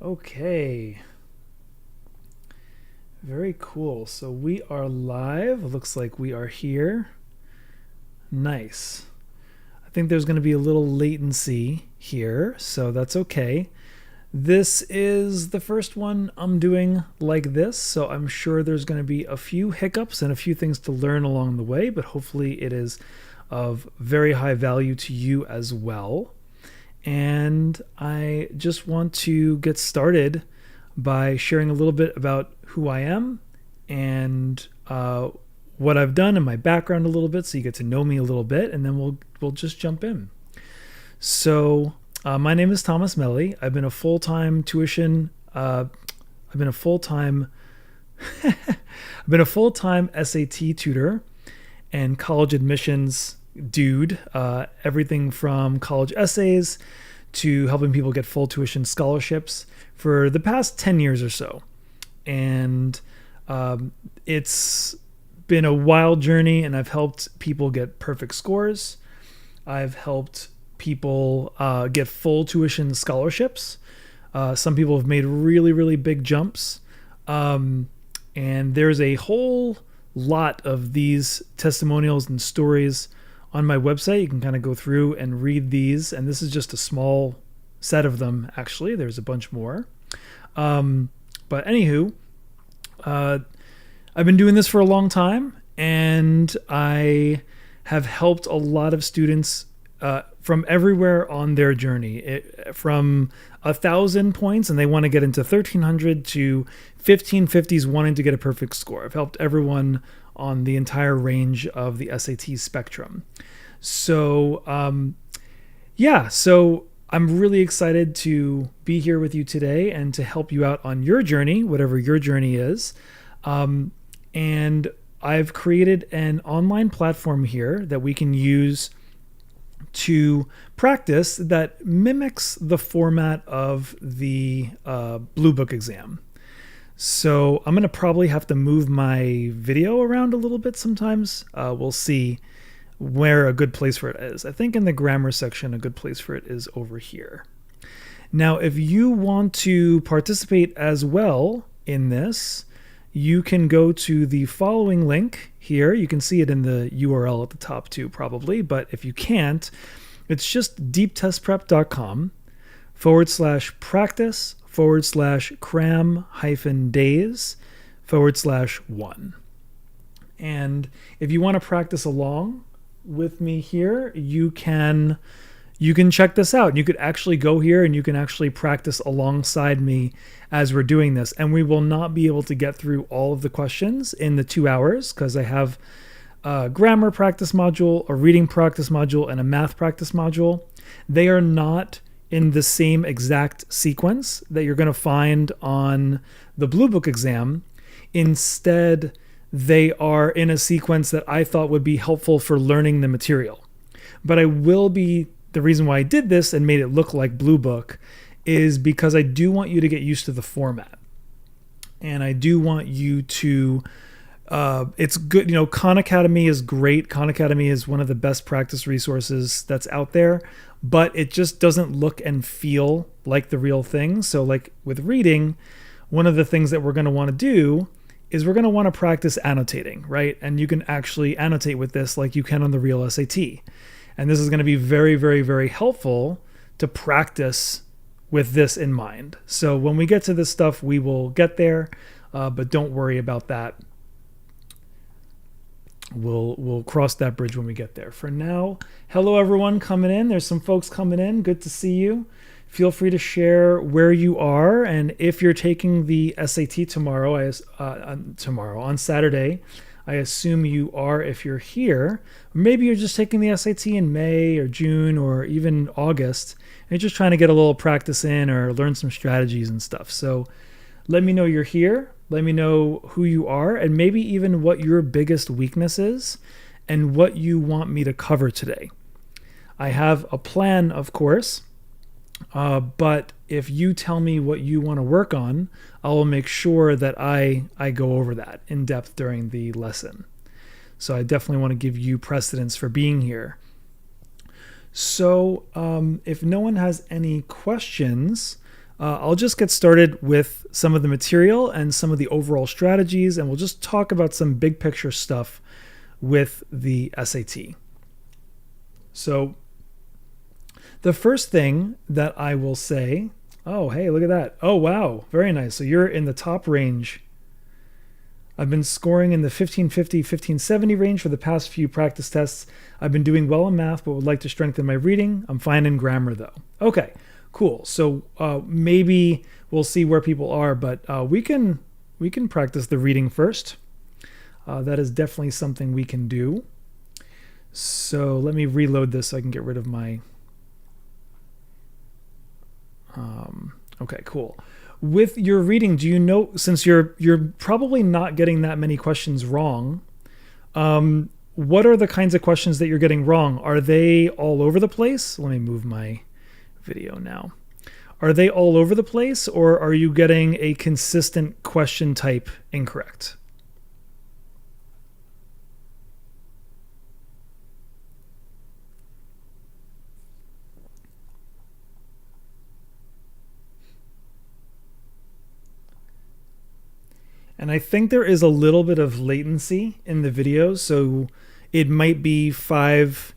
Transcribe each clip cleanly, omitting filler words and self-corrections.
Okay, very cool. So we are live. Looks like we are here. Nice. I think there's going to be a little latency here, so that's okay. This is the first one I'm doing like this, so I'm sure there's going to be a few hiccups and a few things to learn along the way, but hopefully it is of very high value to you as well. And I just want to get started by sharing a little bit about who I am and what I've done and my background a little bit, so you get to know me a little bit, and then we'll just jump in. So my name is Thomas Melly. I've been a full-time tuition. I've been a full-time SAT tutor and college admissions dude. Everything from college essays to helping people get full tuition scholarships for the past 10 years or so. And it's been a wild journey, and I've helped people get perfect scores. I've helped people get full tuition scholarships. Some people have made really, really big jumps. And there's a whole lot of these testimonials and stories on my website. You can kind of go through and read these. And this is just a small set of them, actually. There's a bunch more. But anywho, I've been doing this for a long time, and I have helped a lot of students from everywhere on their journey, from 1,000 points and they want to get into 1,300 to 1550s wanting to get a perfect score. I've helped everyone on the entire range of the SAT spectrum. So, so I'm really excited to be here with you today and to help you out on your journey, whatever your journey is. And I've created an online platform here that we can use to practice that mimics the format of the Blue Book exam. So I'm going to probably have to move my video around a little bit sometimes. We'll see where a good place for it is. I think in the grammar section, a good place for it is over here. Now, if you want to participate as well in this, you can go to the following link here. You can see it in the URL at the top too, probably, but if you can't, it's just deeptestprep.com/practice/cram-days/1. And if you want to practice along with me here, you can check this out. You could actually go here and you can actually practice alongside me as we're doing this. And we will not be able to get through all of the questions in the 2 hours because I have a grammar practice module, a reading practice module, and a math practice module. They are not in the same exact sequence that you're going to find on the Blue Book exam. Instead, they are in a sequence that I thought would be helpful for learning the material. But the reason why I did this and made it look like Blue Book is because I do want you to get used to the format. And I do want you to, it's good, Khan Academy is great. Khan Academy is one of the best practice resources that's out there, but it just doesn't look and feel like the real thing. So like with reading, one of the things that we're going to want to do is we're going to want to practice annotating, right? And you can actually annotate with this like you can on the real SAT. And this is going to be very, very, very helpful to practice with this in mind. So when we get to this stuff, we will get there, but don't worry about that. We'll cross that bridge when we get there. For now, hello everyone coming in. There's some folks coming in. Good to see you. Feel free to share where you are, and if you're taking the SAT tomorrow, on Saturday, I assume you are if you're here. Maybe you're just taking the SAT in May or June or even August, and you're just trying to get a little practice in or learn some strategies and stuff. So let me know you're here. Let me know who you are and maybe even what your biggest weakness is and what you want me to cover today. I have a plan, of course, but if you tell me what you want to work on, I will make sure that I go over that in depth during the lesson. So I definitely want to give you precedence for being here. So if no one has any questions, I'll just get started with some of the material and some of the overall strategies, and we'll just talk about some big picture stuff with the SAT. So the first thing that I will say, oh, hey, look at that. Oh, wow. Very nice. So you're in the top range. I've been scoring in the 1550, 1570 range for the past few practice tests. I've been doing well in math, but would like to strengthen my reading. I'm fine in grammar, though. Okay, cool. So maybe we'll see where people are, but we can practice the reading first. That is definitely something we can do. So let me reload this so I can get rid of my... okay, cool. With your reading, do you know, since you're probably not getting that many questions wrong, what are the kinds of questions that you're getting wrong? Are they all over the place? Let me move my video now. Are they all over the place, or are you getting a consistent question type incorrect? And I think there is a little bit of latency in the video, so it might be 5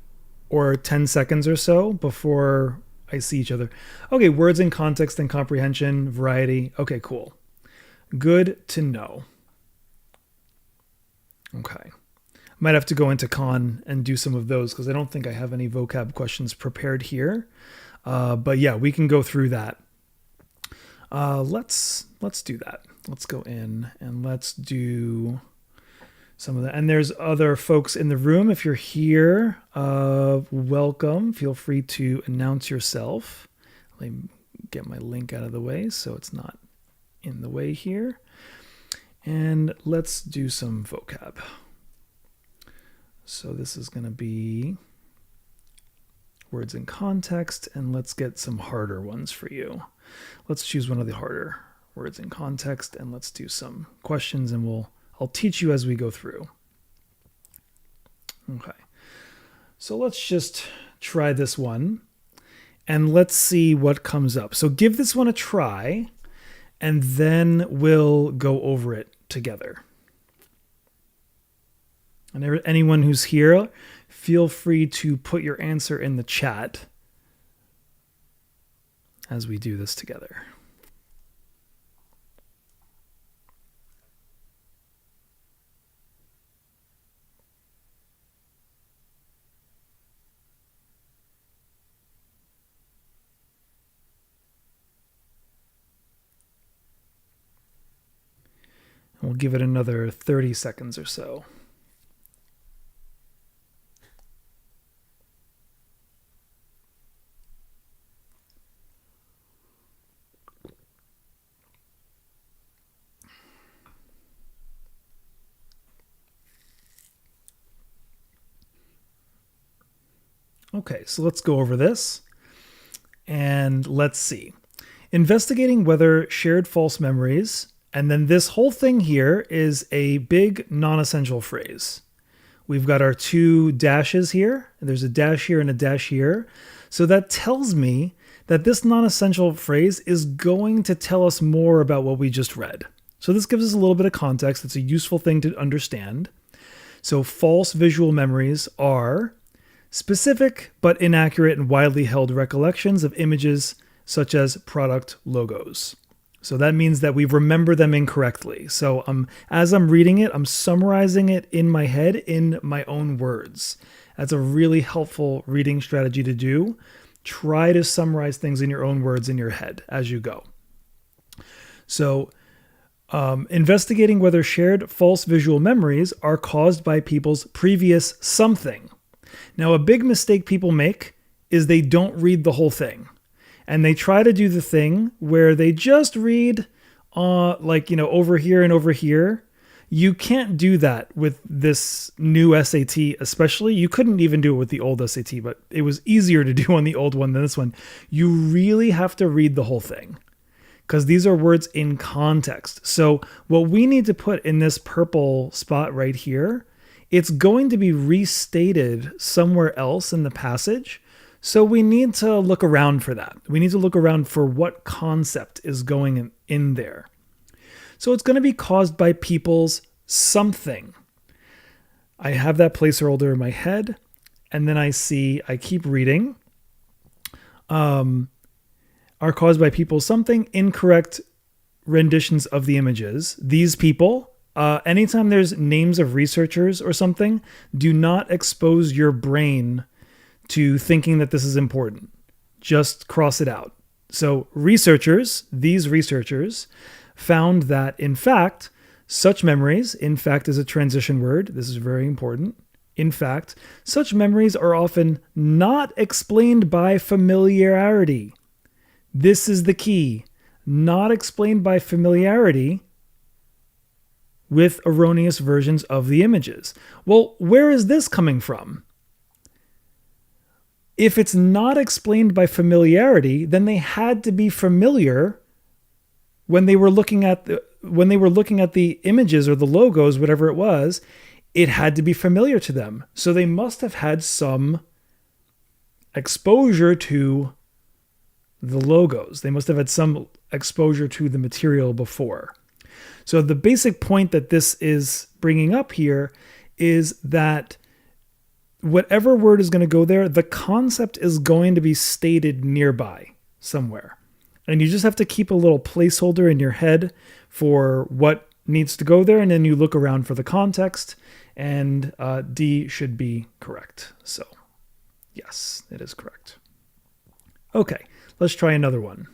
or 10 seconds or so before I see each other. Okay, words in context and comprehension, variety. Okay, cool. Good to know. Okay. Might have to go into Con and do some of those because I don't think I have any vocab questions prepared here. But yeah, we can go through that. Let's do that. Let's go in and let's do some of that. And there's other folks in the room. If you're here, welcome. Feel free to announce yourself. Let me get my link out of the way so it's not in the way here. And let's do some vocab. So this is going to be words in context, and let's get some harder ones for you. Let's choose one of the harder words in context, and let's do some questions, and I'll teach you as we go through. Okay, so let's just try this one, and let's see what comes up. So give this one a try, and then we'll go over it together. And anyone who's here, feel free to put your answer in the chat as we do this together. We'll give it another 30 seconds or so. Okay, so let's go over this and let's see. Investigating whether shared false memories, and then this whole thing here is a big non-essential phrase. We've got our two dashes here. There's a dash here and a dash here. So that tells me that this non-essential phrase is going to tell us more about what we just read. So this gives us a little bit of context. It's a useful thing to understand. So false visual memories are specific but inaccurate and widely held recollections of images such as product logos. So that means that we remember them incorrectly. So as I'm reading it, I'm summarizing it in my head in my own words. That's a really helpful reading strategy to do. Try to summarize things in your own words in your head as you go. So investigating whether shared false visual memories are caused by people's previous something. Now, a big mistake people make is they don't read the whole thing. And they try to do the thing where they just read over here and over here. You can't do that with this new SAT, especially. You couldn't even do it with the old SAT, but it was easier to do on the old one than this one. You really have to read the whole thing because these are words in context. So what we need to put in this purple spot right here, it's going to be restated somewhere else in the passage. So we need to look around for that. We need to look around for what concept is going in there. So it's going to be caused by people's something. I have that placeholder in my head, and then I keep reading. Are caused by people's something, incorrect renditions of the images. These people, anytime there's names of researchers or something, do not expose your brain to thinking that this is important. Just cross it out. So these researchers found that, in fact, such memories, in fact is a transition word. This is very important. In fact, such memories are often not explained by familiarity. This is the key. Not explained by familiarity with erroneous versions of the images. Well, where is this coming from? If it's not explained by familiarity, then they had to be familiar when they were looking at the images or the logos, whatever it was. It had to be familiar to them. So they must have had some exposure to the logos. They must have had some exposure to the material before. So the basic point that this is bringing up here is that whatever word is going to go there, the concept is going to be stated nearby somewhere. And you just have to keep a little placeholder in your head for what needs to go there, and then you look around for the context, and D should be correct. So yes, it is correct. Okay, let's try another one.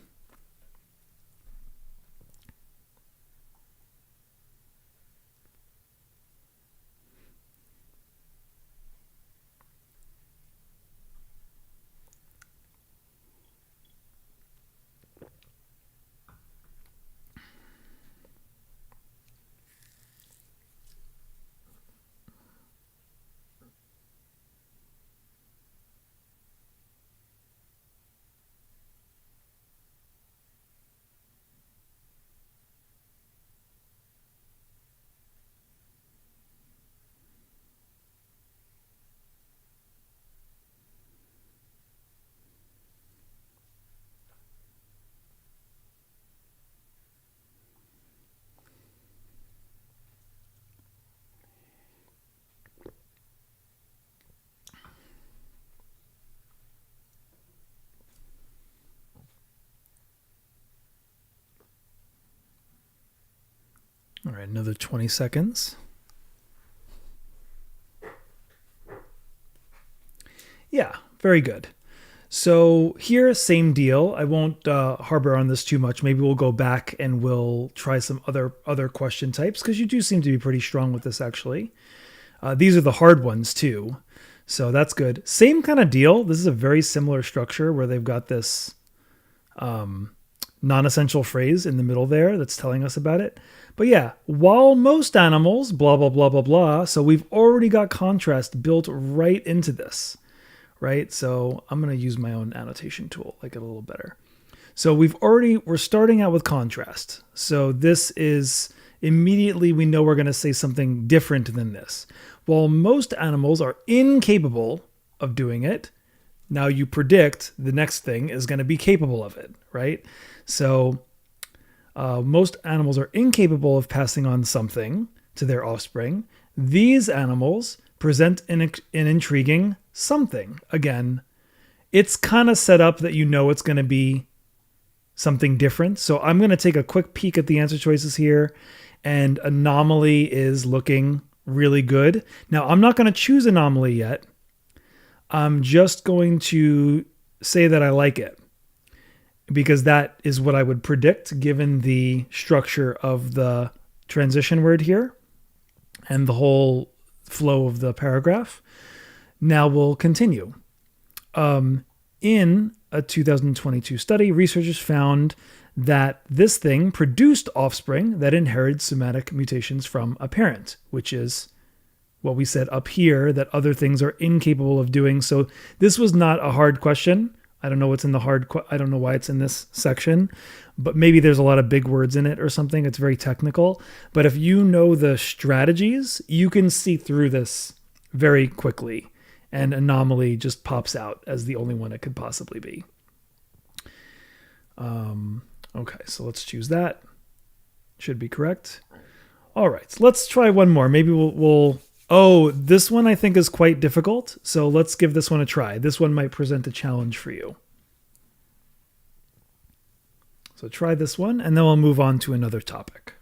All right, another 20 seconds. Yeah, very good. So here, same deal. I won't harbor on this too much. Maybe we'll go back and we'll try some other question types, because you do seem to be pretty strong with this, actually. These are the hard ones, too. So that's good. Same kind of deal. This is a very similar structure where they've got this non-essential phrase in the middle there that's telling us about it. But yeah, while most animals, blah, blah, blah, blah, blah. So we've already got contrast built right into this, right? So I'm going to use my own annotation tool, like it a little better. So we're starting out with contrast. So this is immediately we know we're going to say something different than this. While most animals are incapable of doing it, now you predict the next thing is going to be capable of it, right? So most animals are incapable of passing on something to their offspring. These animals present an intriguing something. Again, it's kind of set up that you know it's going to be something different. So I'm going to take a quick peek at the answer choices here, and anomaly is looking really good. Now, I'm not going to choose anomaly yet. I'm just going to say that I like it, because that is what I would predict given the structure of the transition word here and the whole flow of the paragraph. Now we'll continue. In a 2022 study, researchers found that this thing produced offspring that inherited somatic mutations from a parent, which is what we said up here, that other things are incapable of doing. So this was not a hard question. I don't know what's in the I don't know why it's in this section, but maybe there's a lot of big words in it or something. It's very technical. But if you know the strategies, you can see through this very quickly. and anomaly just pops out as the only one it could possibly be. Okay, so let's choose that. Should be correct. All right, so let's try one more. Maybe we'll oh, this one I think is quite difficult, so let's give this one a try. This one might present a challenge for you. So try this one, and then we'll move on to another topic.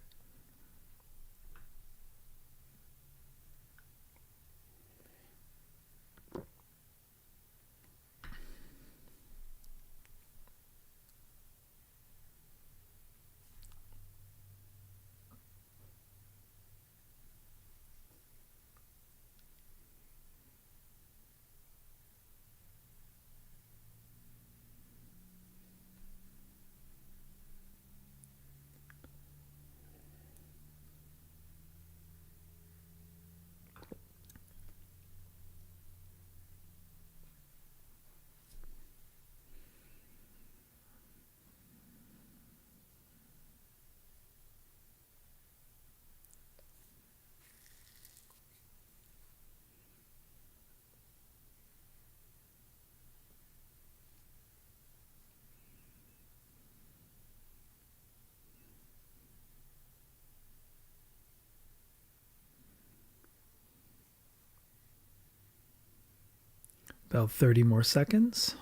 About 30 more seconds.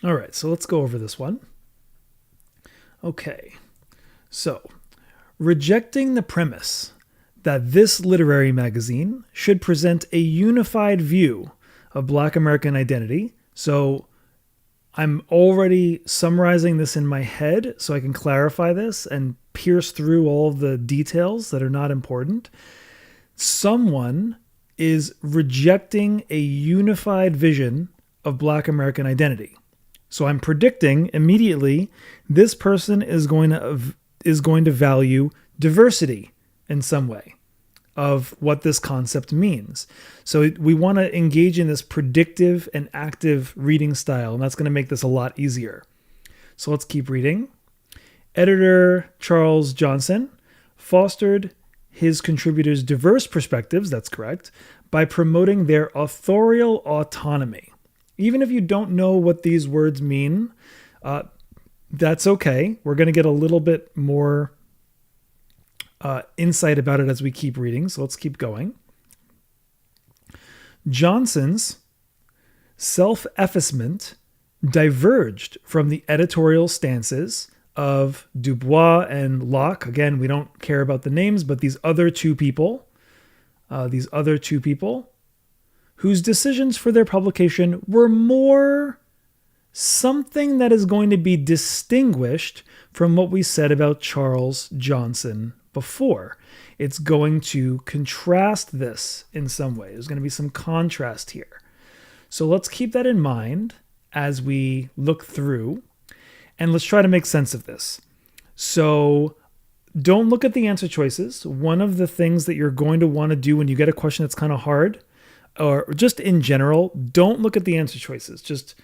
All right, so let's go over this one. Okay, so rejecting the premise that this literary magazine should present a unified view of Black American identity. So I'm already summarizing this in my head so I can clarify this and pierce through all of the details that are not important. Someone is rejecting a unified vision of Black American identity. So I'm predicting immediately this person is going to value diversity in some way of what this concept means. So we want to engage in this predictive and active reading style, and that's going to make this a lot easier. So let's keep reading. Editor Charles Johnson fostered his contributors' diverse perspectives, that's correct, by promoting their authorial autonomy. Even if you don't know what these words mean, that's okay. We're going to get a little bit more insight about it as we keep reading. So let's keep going. Johnson's self-effacement diverged from the editorial stances of Dubois and Locke. Again, we don't care about the names, but these other two people, whose decisions for their publication were more something that is going to be distinguished from what we said about Charles Johnson before. It's going to contrast this in some way. There's going to be some contrast here. So let's keep that in mind as we look through, and let's try to make sense of this. So don't look at the answer choices. One of the things that you're going to want to do when you get a question that's kind of hard, or just in general, don't look at the answer choices. Just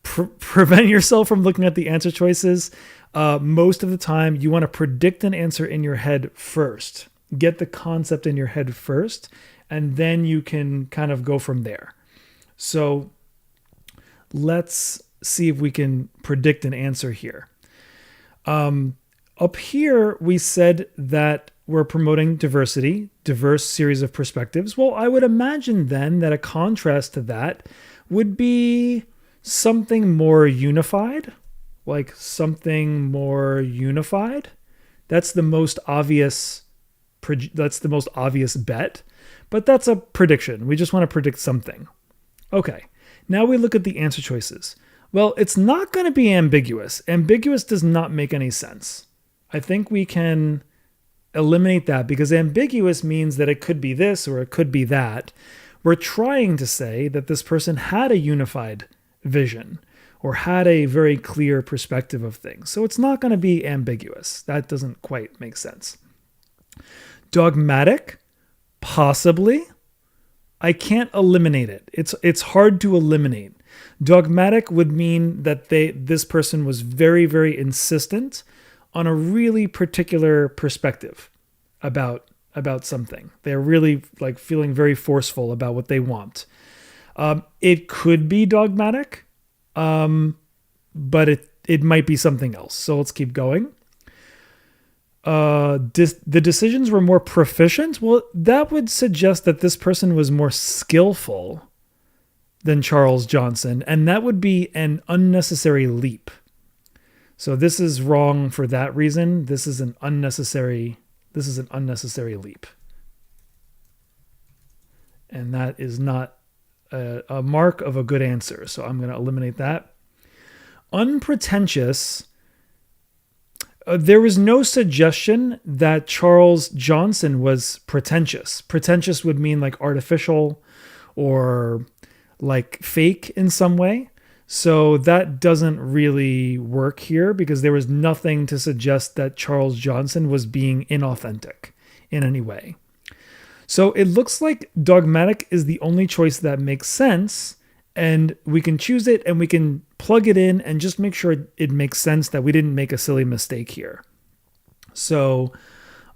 prevent yourself from looking at the answer choices. Most of the time, you want to predict an answer in your head first. Get the concept in your head first, and then you can kind of go from there. So let's see if we can predict an answer here. Up here, we said that we're promoting diversity, diverse series of perspectives. Well, I would imagine then that a contrast to that would be something more unified, like something more unified. That's the most obvious bet, but that's a prediction. We just want to predict something. Okay, now we look at the answer choices. Well, it's not going to be ambiguous. Ambiguous does not make any sense. I think we can eliminate that because ambiguous means that it could be this or it could be that. we're trying to say that this person had a unified vision or had a very clear perspective of things. So it's not going to be ambiguous. That doesn't quite make sense. Dogmatic, possibly. I can't eliminate it. It's hard to eliminate. Dogmatic would mean that this person was very, very insistent on a really particular perspective about something. They're really like feeling very forceful about what they want. It could be dogmatic, but it might be something else. So let's keep going. The decisions were more proficient. Well, that would suggest that this person was more skillful than Charles Johnson, and that would be an unnecessary leap. So this is wrong for that reason. This is an unnecessary leap. And that is not a mark of a good answer. So I'm going to eliminate that. Unpretentious. There was no suggestion that Charles Johnson was pretentious. Pretentious would mean like artificial or like fake in some way. So that doesn't really work here because there was nothing to suggest that Charles Johnson was being inauthentic in any way. So it looks like dogmatic is the only choice that makes sense, and we can choose it and we can plug it in and just make sure it makes sense that we didn't make a silly mistake here. So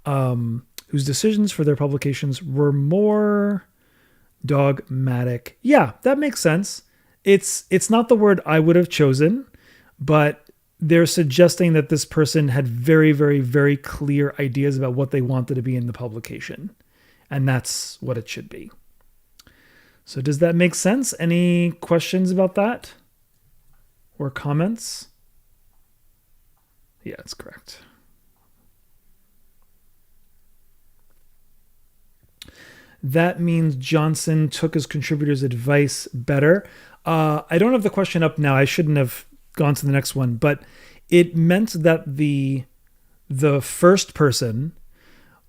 whose decisions for their publications were more dogmatic. Yeah, that makes sense. It's not the word I would have chosen, but they're suggesting that this person had very, very, very clear ideas about what they wanted to be in the publication. And that's what it should be. So does that make sense? Any questions about that? Or comments? Yeah, it's correct. That means Johnson took his contributors' advice better. I don't have the question up now. I shouldn't have gone to the next one, but it meant that the first person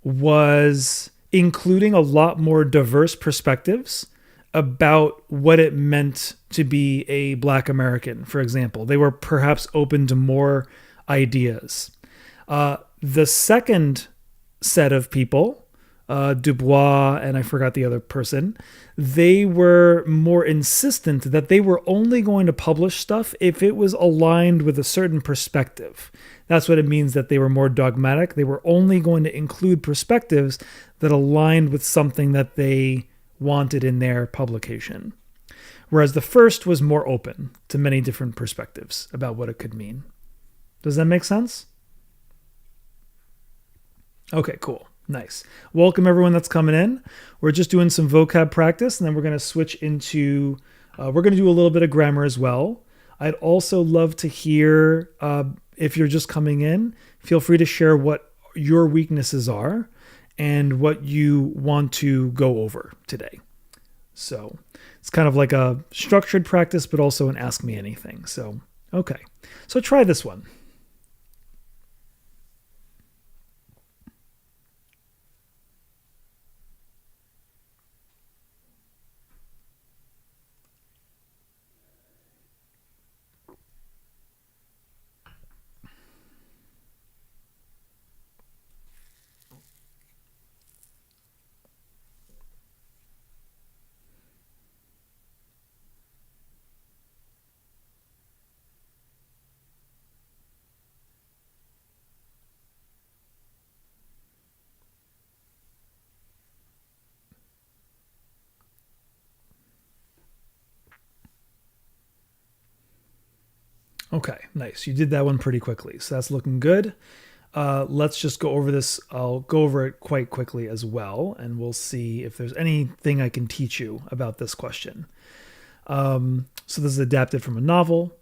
was including a lot more diverse perspectives about what it meant to be a Black American, for example. They were perhaps open to more ideas. The second set of people, Dubois, and I forgot the other person, they were more insistent that they were only going to publish stuff if it was aligned with a certain perspective. That's what it means that they were more dogmatic. They were only going to include perspectives that aligned with something that they wanted in their publication. Whereas the first was more open to many different perspectives about what it could mean. Does that make sense? Okay, cool. Nice. Welcome everyone that's coming in. We're just doing some vocab practice, and then we're going to switch into, we're going to do a little bit of grammar as well. I'd also love to hear, if you're just coming in, feel free to share what your weaknesses are and what you want to go over today. So it's kind of like a structured practice, but also an ask me anything. So, okay. So try this one. Okay, nice. You did that one pretty quickly, so that's looking good. Let's just go over this. I'll go over it quite quickly as well, and we'll see if there's anything I can teach you about this question. So this is adapted from a novel,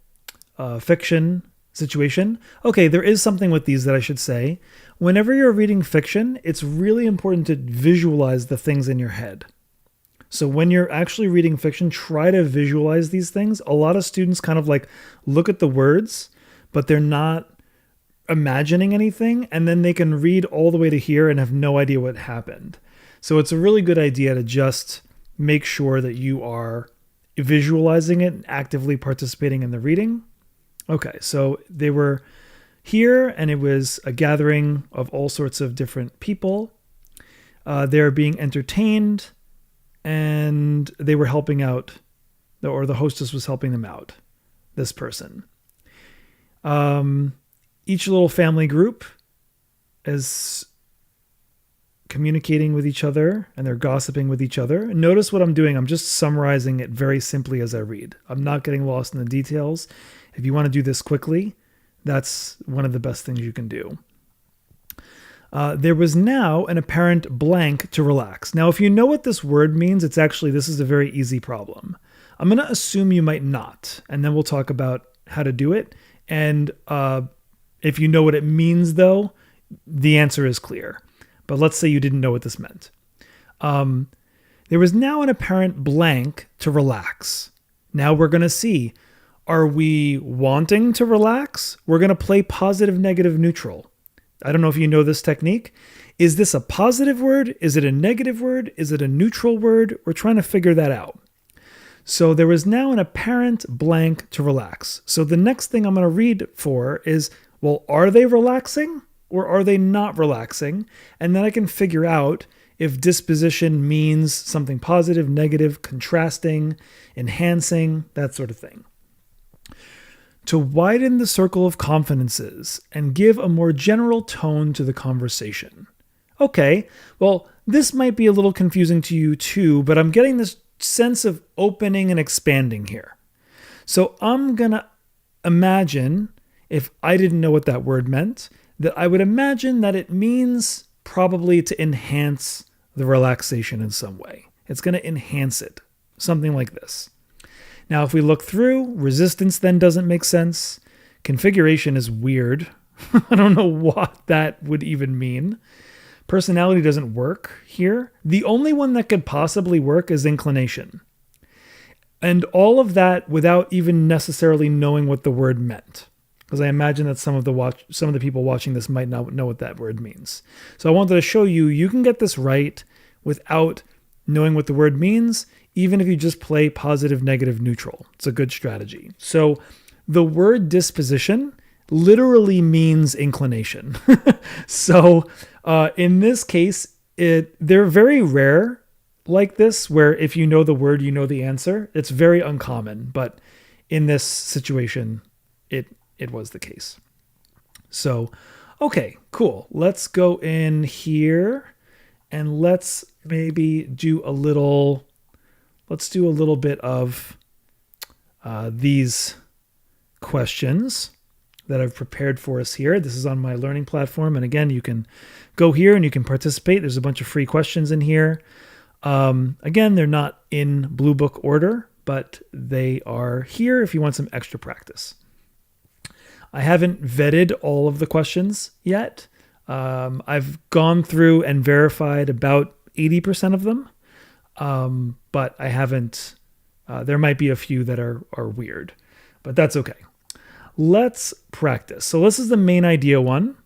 fiction situation. Okay, there is something with these that I should say. Whenever you're reading fiction, it's really important to visualize the things in your head. So when you're actually reading fiction, try to visualize these things. A lot of students kind of like look at the words, but they're not imagining anything, and then they can read all the way to here and have no idea what happened. So it's a really good idea to just make sure that you are visualizing it and actively participating in the reading. Okay, so they were here, and it was a gathering of all sorts of different people. They're being entertained, and they were helping out, or the hostess was helping them out, this person. Each little family group is communicating with each other, and they're gossiping with each other. And notice what I'm doing. I'm just summarizing it very simply as I read. I'm not getting lost in the details. If you want to do this quickly, that's one of the best things you can do. There was now an apparent blank to relax. Now, if you know what this word means, this is a very easy problem. I'm going to assume you might not, and then we'll talk about how to do it. And if you know what it means, though, the answer is clear. But let's say you didn't know what this meant. There was now an apparent blank to relax. Now we're going to see, are we wanting to relax? We're going to play positive, negative, neutral. I don't know if you know this technique. Is this a positive word? Is it a negative word? Is it a neutral word? We're trying to figure that out. So there was now an apparent blank to relax. So the next thing I'm going to read for is, well, are they relaxing or are they not relaxing? And then I can figure out if disposition means something positive, negative, contrasting, enhancing, that sort of thing. To widen the circle of confidences and give a more general tone to the conversation. Okay, well, this might be a little confusing to you too, but I'm getting this sense of opening and expanding here. So I'm going to imagine, if I didn't know what that word meant, that I would imagine that it means probably to enhance the relaxation in some way. It's going to enhance it, something like this. Now, if we look through, resistance then doesn't make sense. Configuration is weird. I don't know what that would even mean. Personality doesn't work here. The only one that could possibly work is inclination. And all of that without even necessarily knowing what the word meant. Because I imagine that some of the people watching this might not know what that word means. So I wanted to show you, you can get this right without knowing what the word means, even if you just play positive, negative, neutral. It's a good strategy. So the word disposition literally means inclination. So in this case, they're very rare like this, where if you know the word, you know the answer. It's very uncommon, but in this situation, it was the case. So, okay, cool. Let's go in here and let's maybe do a little bit of these questions that I've prepared for us here. This is on my learning platform. And again, you can go here and you can participate. There's a bunch of free questions in here. Again, they're not in Blue Book order, but they are here if you want some extra practice. I haven't vetted all of the questions yet. I've gone through and verified about 80% of them. But I haven't, there might be a few that are weird, but that's okay. Let's practice. So this is the main idea one,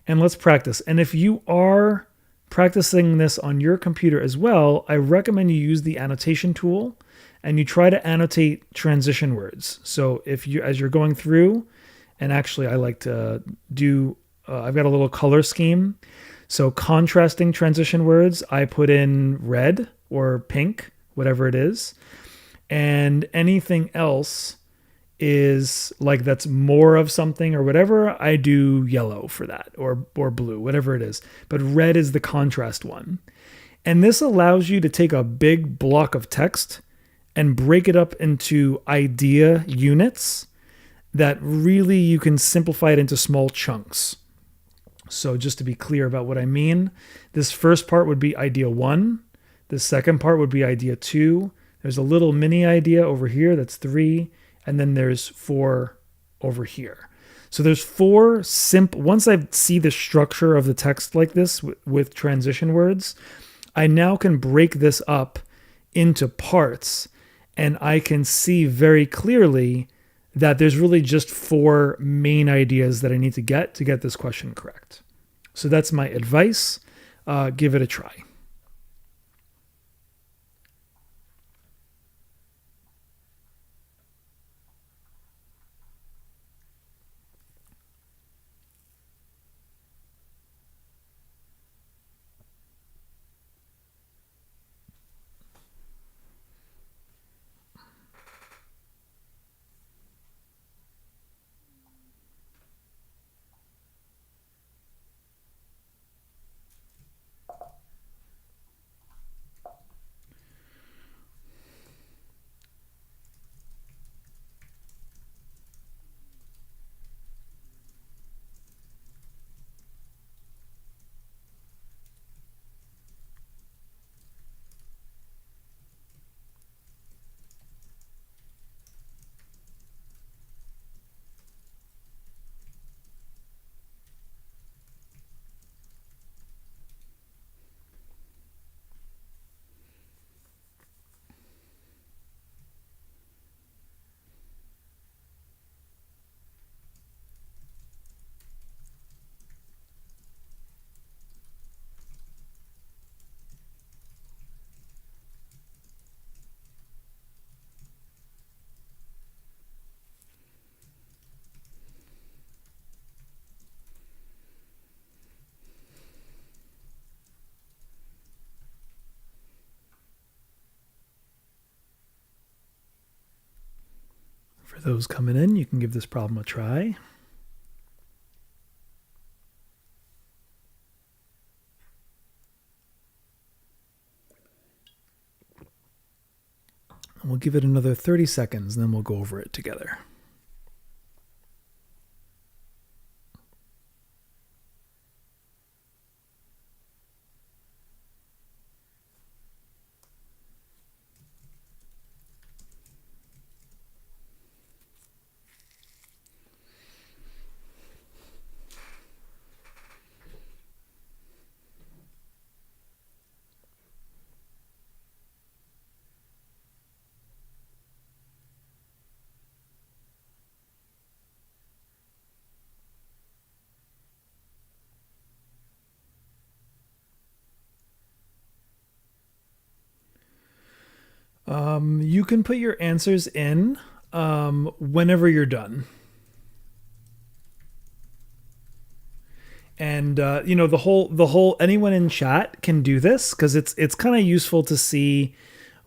and let's practice. And if you are practicing this on your computer as well, I recommend you use the annotation tool and you try to annotate transition words. So as you're going through, and actually I like to do, I've got a little color scheme. So contrasting transition words, I put in red or pink, whatever it is. And anything else is like that's more of something or whatever, I do yellow for that or blue, whatever it is. But red is the contrast one. And this allows you to take a big block of text and break it up into idea units that really you can simplify it into small chunks. So just to be clear about what I mean, this first part would be idea 1. The second part would be idea 2. There's a little mini idea over here, that's 3. And then there's 4 over here. So there's 4 simple, once I see the structure of the text like this with transition words, I now can break this up into parts and I can see very clearly that there's really just 4 main ideas that I need to get this question correct. So that's my advice. Give it a try. those coming in, you can give this problem a try. And we'll give it another 30 seconds, and then we'll go over it together. You can put your answers in whenever you're done. And the whole anyone in chat can do this, because it's kind of useful to see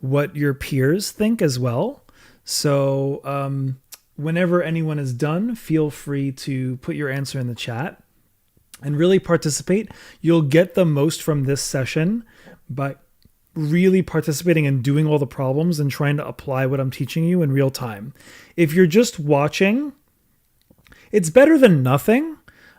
what your peers think as well. So whenever anyone is done, feel free to put your answer in the chat and really participate. You'll get the most from this session by really participating and doing all the problems and trying to apply what I'm teaching you in real time. If you're just watching, it's better than nothing,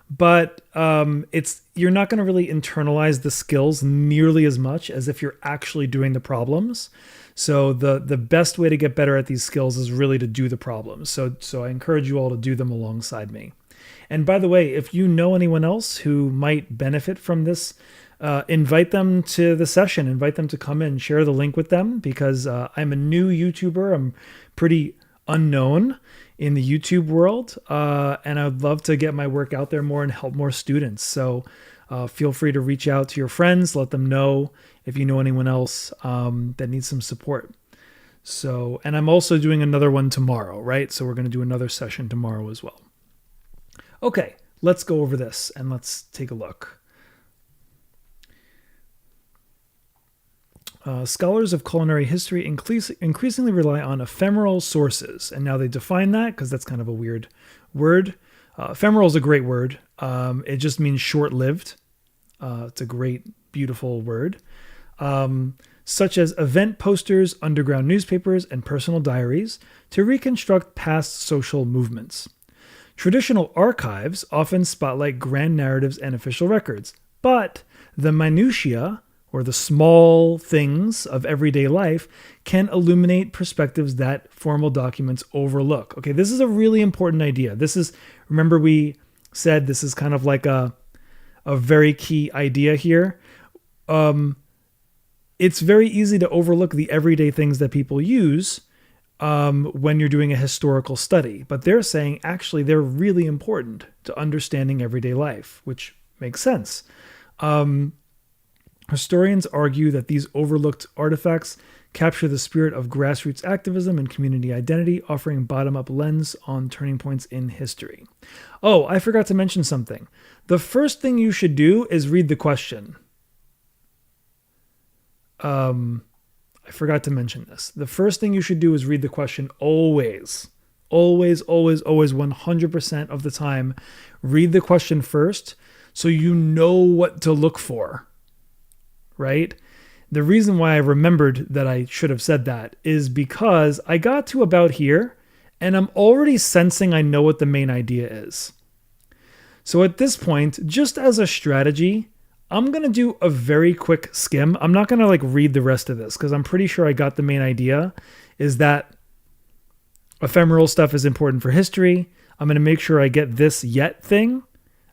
but you're not going to really internalize the skills nearly as much as if you're actually doing the problems. So the best way to get better at these skills is really to do the problems. So I encourage you all to do them alongside me. And by the way, if you know anyone else who might benefit from this, invite them to the session, invite them to come in, share the link with them, because I'm a new YouTuber. I'm pretty unknown in the YouTube world, and I'd love to get my work out there more and help more students. So feel free to reach out to your friends, let them know if you know anyone else that needs some support. So, and I'm also doing another one tomorrow, right? So we're going to do another session tomorrow as well. Okay, let's go over this and let's take a look. Scholars of culinary history increasingly rely on ephemeral sources. And now they define that because that's kind of a weird word. Ephemeral is a great word. It just means short-lived. It's a great, beautiful word. Such as event posters, underground newspapers, and personal diaries to reconstruct past social movements. Traditional archives often spotlight grand narratives and official records, but the minutiae, or the small things of everyday life, can illuminate perspectives that formal documents overlook. Okay, this is a really important idea. Remember we said this is kind of like a very key idea here. It's very easy to overlook the everyday things that people use when you're doing a historical study. But they're saying, actually, they're really important to understanding everyday life, which makes sense. Historians argue that these overlooked artifacts capture the spirit of grassroots activism and community identity, offering a bottom-up lens on turning points in history. Oh, I forgot to mention something. The first thing you should do is read the question. I forgot to mention this. The first thing you should do is read the question always. Always, always, always, 100% of the time. Read the question first so you know what to look for. Right? The reason why I remembered that I should have said that is because I got to about here and I'm already sensing I know what the main idea is. So at this point, just as a strategy, I'm going to do a very quick skim. I'm not going to read the rest of this because I'm pretty sure I got the main idea is that ephemeral stuff is important for history. I'm going to make sure I get this yet thing.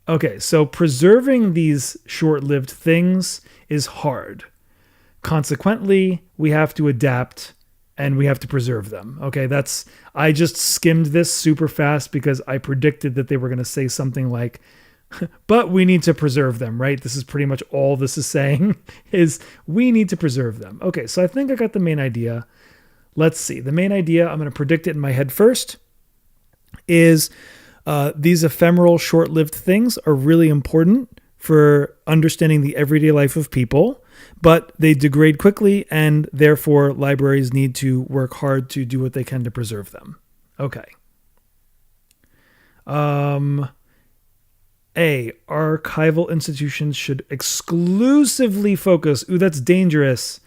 Okay, so preserving these short-lived things is hard. Consequently, we have to adapt and we have to preserve them. Okay, I just skimmed this super fast because I predicted that they were going to say something like, but we need to preserve them, right? This is pretty much all this is saying is we need to preserve them. Okay, so I think I got the main idea. Let's see. The main idea, I'm going to predict it in my head first, is these ephemeral short-lived things are really important for understanding the everyday life of people, but they degrade quickly and therefore libraries need to work hard to do what they can to preserve them. Okay, A, archival institutions should exclusively focus. Ooh, that's dangerous.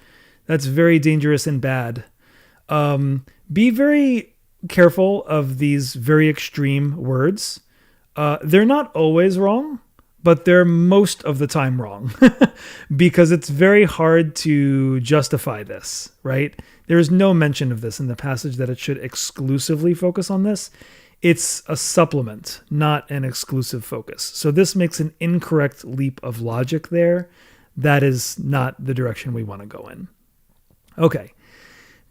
That's very dangerous and bad. Be very careful of these very extreme words. They're not always wrong, but they're most of the time wrong because it's very hard to justify this, right? There is no mention of this in the passage that it should exclusively focus on this. It's a supplement, not an exclusive focus. So this makes an incorrect leap of logic there. That is not the direction we want to go in. Okay.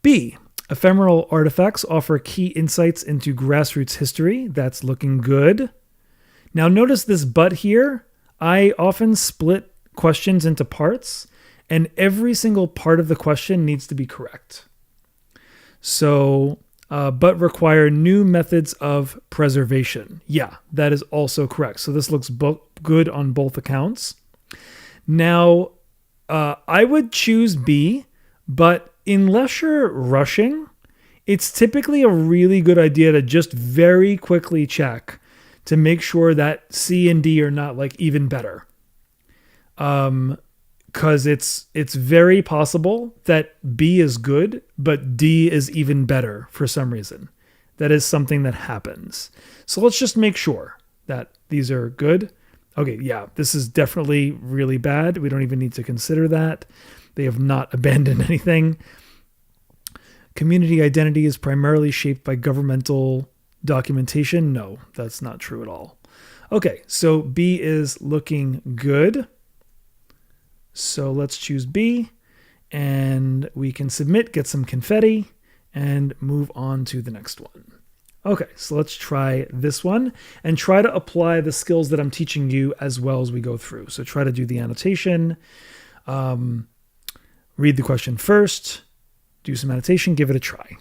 B, ephemeral artifacts offer key insights into grassroots history. That's looking good. Now notice this but here. I often split questions into parts, and every single part of the question needs to be correct. So, but require new methods of preservation. Yeah, that is also correct. So this looks good on both accounts. Now, I would choose B, but unless you're rushing, it's typically a really good idea to just very quickly check to make sure that C and D are not like even better. Because it's very possible that B is good, but D is even better for some reason. That is something that happens. So let's just make sure that these are good. Okay, yeah, this is definitely really bad. We don't even need to consider that. They have not abandoned anything. Community identity is primarily shaped by governmental documentation. No, that's not true at all. Okay, so B is looking good. So let's choose B, and we can submit, get some confetti, and move on to the next one. Okay, so let's try this one and try to apply the skills that I'm teaching you as well as we go through. So try to do the annotation, read the question first, do some annotation, give it a try.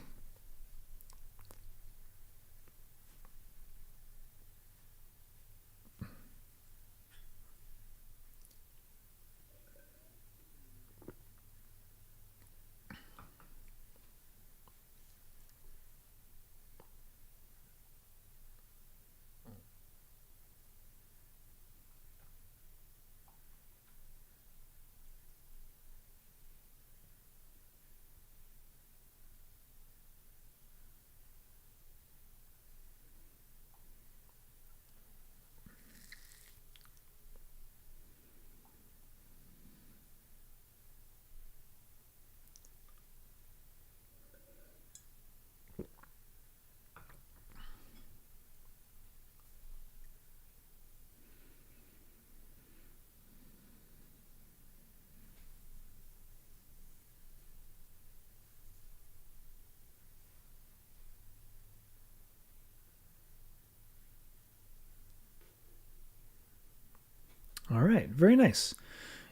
All right, very nice.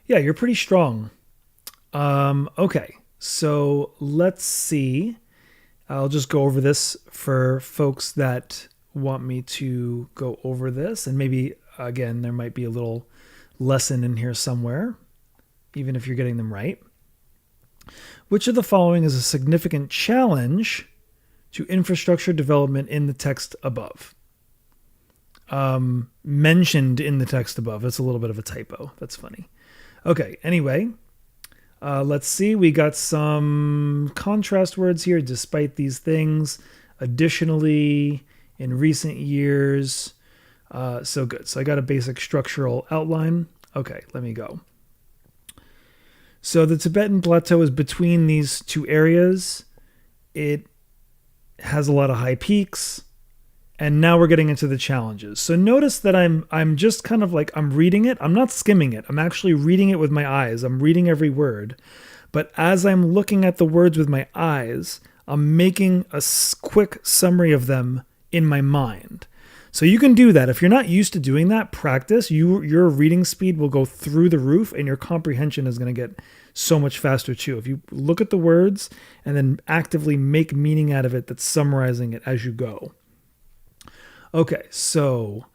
Yeah, you're pretty strong. Okay, so let's see. I'll just go over this for folks that want me to go over this. And maybe, again, there might be a little lesson in here somewhere, even if you're getting them right. Which of the following is a significant challenge to infrastructure development in the text above? Mentioned in the text above. That's a little bit of a typo. That's funny. Okay, anyway, let's see. We got some contrast words here, despite these things. Additionally, in recent years. So good. So I got a basic structural outline. Okay, let me go. So the Tibetan Plateau is between these two areas. It has a lot of high peaks. And now we're getting into the challenges. So notice that I'm just kind of like, I'm reading it. I'm not skimming it. I'm actually reading it with my eyes. I'm reading every word. But as I'm looking at the words with my eyes, I'm making a quick summary of them in my mind. So you can do that. If you're not used to doing that, practice. Your reading speed will go through the roof and your comprehension is going to get so much faster too. If you look at the words and then actively make meaning out of it, that's summarizing it as you go. Okay, so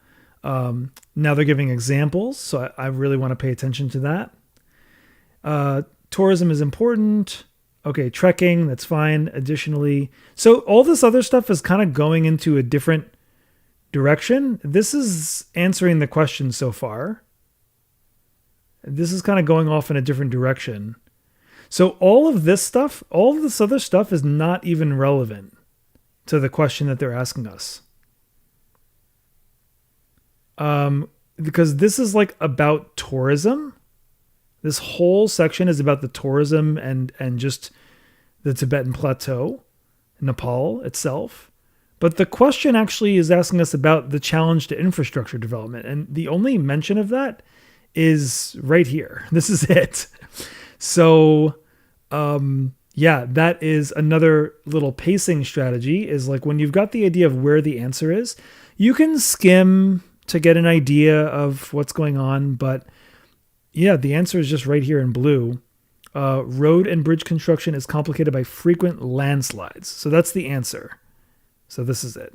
now they're giving examples, so I really want to pay attention to that. Tourism is important. Okay, trekking, that's fine. Additionally, so all this other stuff is kind of going into a different direction. This is answering the question so far. This is kind of going off in a different direction. So all of this stuff, all of this other stuff is not even relevant to the question that they're asking us. Because this is like about tourism. This whole section is about the tourism and just the Tibetan Plateau, Nepal itself. But the question actually is asking us about the challenge to infrastructure development. And the only mention of that is right here. This is it. So, yeah, that is another little pacing strategy, is like when you've got the idea of where the answer is, you can skim to get an idea of what's going on. But yeah, the answer is just right here in blue. Road and bridge construction is complicated by frequent landslides. So that's the answer. So this is it.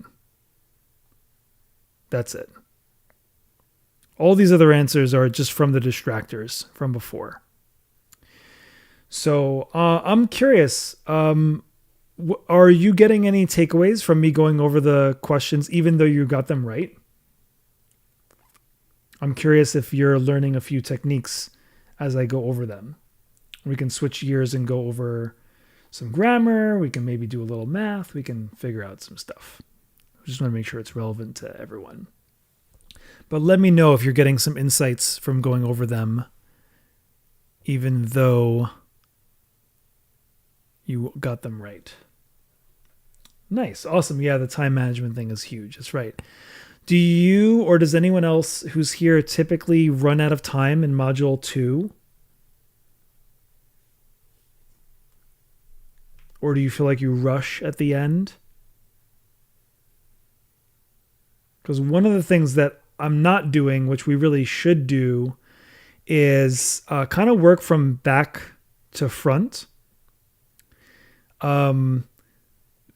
That's it. All these other answers are just from the distractors from before. So I'm curious, are you getting any takeaways from me going over the questions, even though you got them right? I'm curious if you're learning a few techniques as I go over them. We can switch gears and go over some grammar. We can maybe do a little math. We can figure out some stuff. I just want to make sure it's relevant to everyone. But let me know if you're getting some insights from going over them, even though you got them right. Nice. Awesome. Yeah, the time management thing is huge. That's right. Do you or does anyone else who's here typically run out of time in Module 2? Or do you feel like you rush at the end? Because one of the things that I'm not doing, which we really should do, is kind of work from back to front.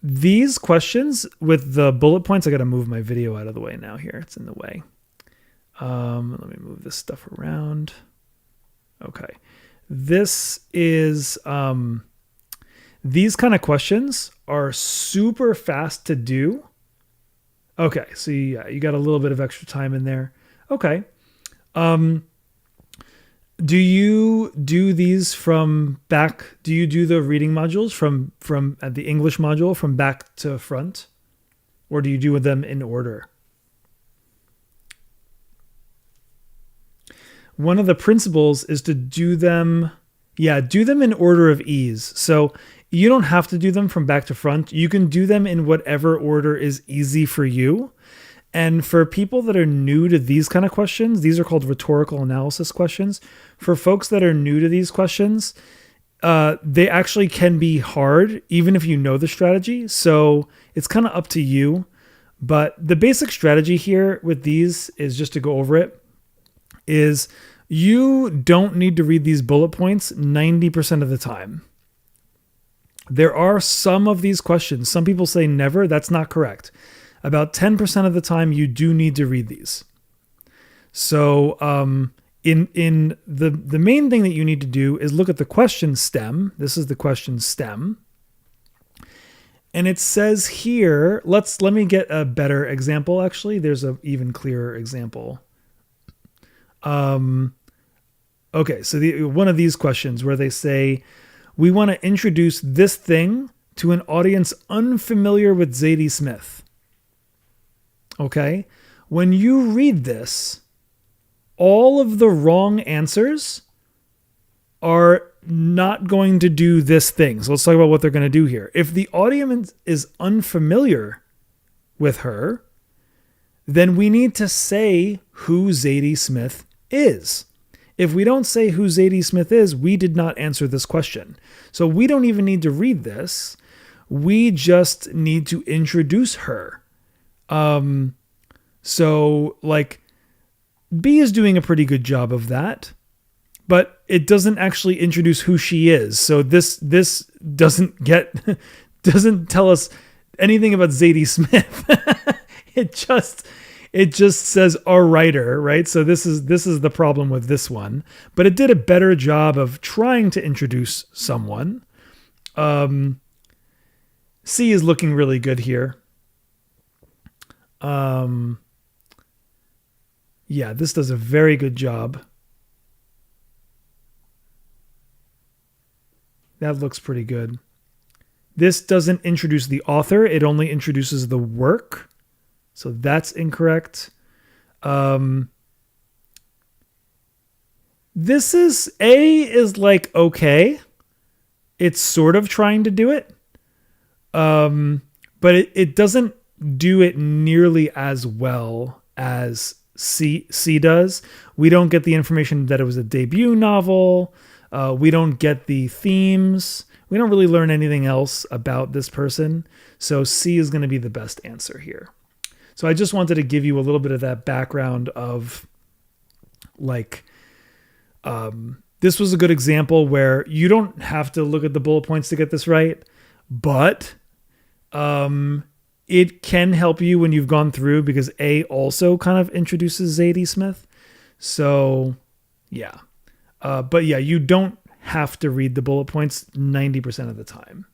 These questions with the bullet points, I got to move my video out of the way now here. It's in the way. Let me move this stuff around. Okay. This is, these kind of questions are super fast to do. Okay. So you got a little bit of extra time in there. Okay. Do you do these from back? Do you do the reading modules from the English module from back to front? Or do you do them in order? One of the principles is to do them in order of ease. So you don't have to do them from back to front. You can do them in whatever order is easy for you. And for people that are new to these kind of questions, these are called rhetorical analysis questions. For folks that are new to these questions, they actually can be hard, even if you know the strategy. So it's kind of up to you. But the basic strategy here with these is, just to go over it, is you don't need to read these bullet points 90% of the time. There are some of these questions. Some people say never. That's not correct. About 10% of the time, you do need to read these. So in the main thing that you need to do is look at the question stem. This is the question stem. And it says here, let me get a better example, actually. There's an even clearer example. Okay, so one of these questions where they say, we want to introduce this thing to an audience unfamiliar with Zadie Smith. Okay, when you read this, all of the wrong answers are not going to do this thing. So let's talk about what they're going to do here. If the audience is unfamiliar with her, then we need to say who Zadie Smith is. If we don't say who Zadie Smith is, we did not answer this question. So we don't even need to read this. We just need to introduce her. So like B is doing a pretty good job of that, but it doesn't actually introduce who she is. So this doesn't tell us anything about Zadie Smith. It just says a writer, right? So this is the problem with this one, but it did a better job of trying to introduce someone. C is looking really good here. Yeah, this does a very good job. That looks pretty good. This doesn't introduce the author. It only introduces the work. So that's incorrect. This is like, okay. It's sort of trying to do it. But it doesn't do it nearly as well as C does. We don't get the information that it was a debut novel. We don't get the themes. We don't really learn anything else about this person. So C is going to be the best answer here. So I just wanted to give you a little bit of that background of like, this was a good example where you don't have to look at the bullet points to get this right, but it can help you when you've gone through because A also kind of introduces Zadie Smith. So yeah. But yeah, you don't have to read the bullet points 90% of the time.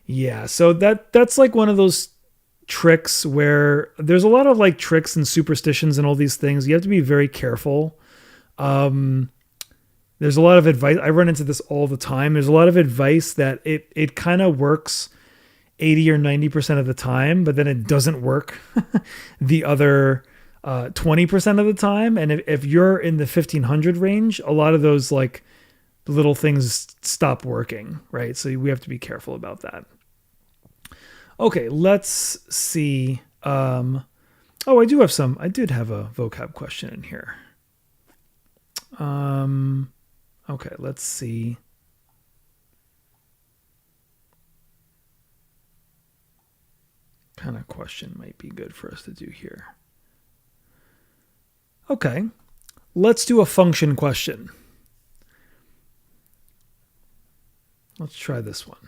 Yeah, so that's like one of those tricks where there's a lot of like tricks and superstitions and all these things. You have to be very careful. There's a lot of advice. I run into this all the time. There's a lot of advice that it kind of works 80 or 90% of the time, but then it doesn't work the other 20% of the time. And if you're in the 1500 range, a lot of those like little things stop working, right? So we have to be careful about that. Okay, let's see. I did have a vocab question in here. Okay, let's see. Kind of question might be good for us to do here. Okay, let's do a function question. Let's try this one.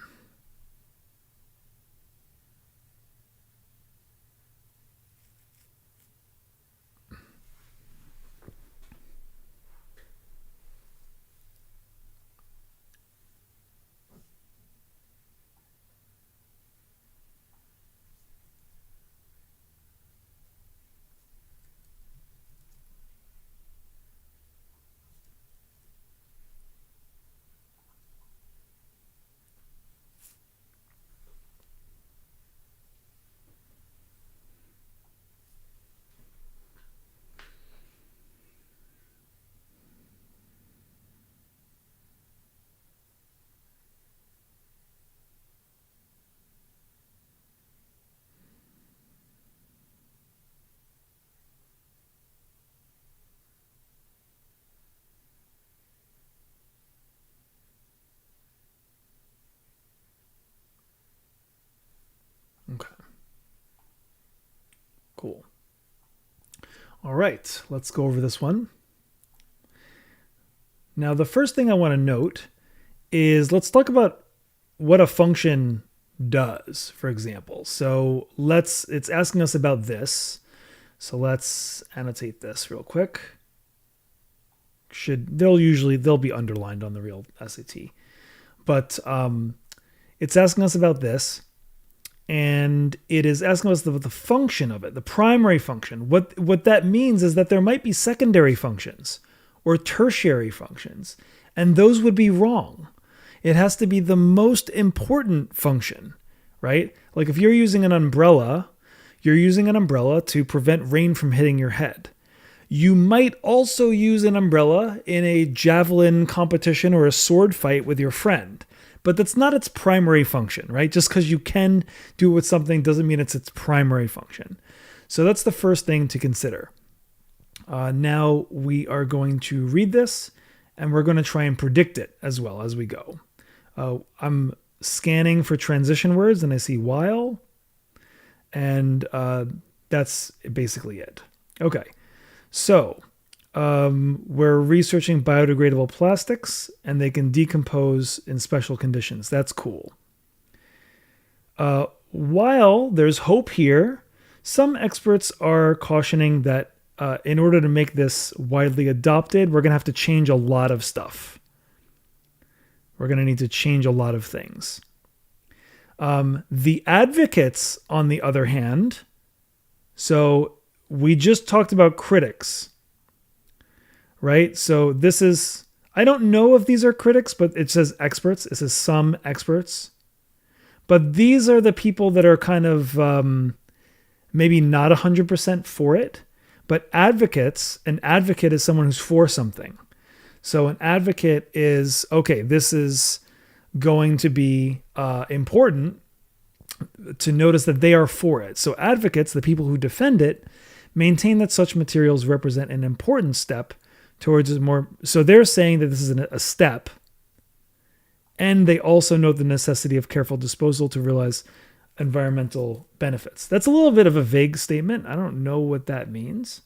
Okay. Cool. All right, let's go over this one. Now, the first thing I want to note is let's talk about what a function does, for example. So it's asking us about this. So let's annotate this real quick. They'll be underlined on the real SAT. But it's asking us about this. And it is asking us the function of it, the primary function. What that means is that there might be secondary functions or tertiary functions, and those would be wrong. It has to be the most important function, right? Like if you're using an umbrella, you're using an umbrella to prevent rain from hitting your head. You might also use an umbrella in a javelin competition or a sword fight with your friend. But that's not its primary function, right? Just because you can do it with something doesn't mean it's its primary function. So that's the first thing to consider. Now we are going to read this and we're going to try and predict it as well as we go. I'm scanning for transition words and I see while, and that's basically it. Okay, so we're researching biodegradable plastics and they can decompose in special conditions. That's cool. While there's hope here, some experts are cautioning that in order to make this widely adopted, we're going to have to change a lot of stuff. We're going to need to change a lot of things. The advocates, on the other hand, So we just talked about critics, right? So this is, I don't know if these are critics, but it says experts. It says some experts. But these are the people that are kind of maybe not 100% for it. But advocates, an advocate is someone who's for something. So an advocate is, okay, this is going to be important to notice that they are for it. So advocates, the people who defend it, maintain that such materials represent an important step towards a more. So they're saying that this is a step. And they also note the necessity of careful disposal to realize environmental benefits. That's a little bit of a vague statement. I don't know what that means.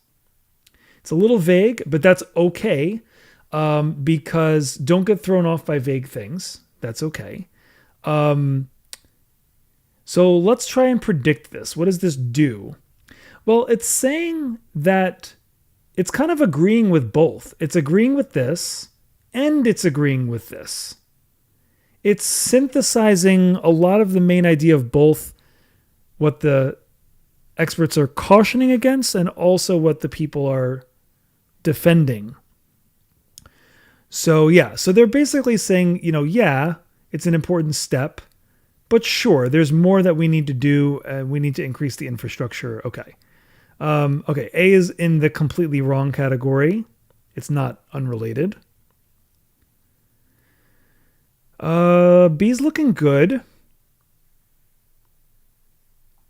It's a little vague, but that's okay, because don't get thrown off by vague things. That's okay. So let's try and predict this. What does this do? Well, it's saying that it's kind of agreeing with both. It's agreeing with this, and it's agreeing with this. It's synthesizing a lot of the main idea of both what the experts are cautioning against and also what the people are defending. So yeah, so they're basically saying, yeah, it's an important step, but sure, there's more that we need to do. We need to increase the infrastructure. Okay. Okay. A is in the completely wrong category. It's not unrelated. B's looking good.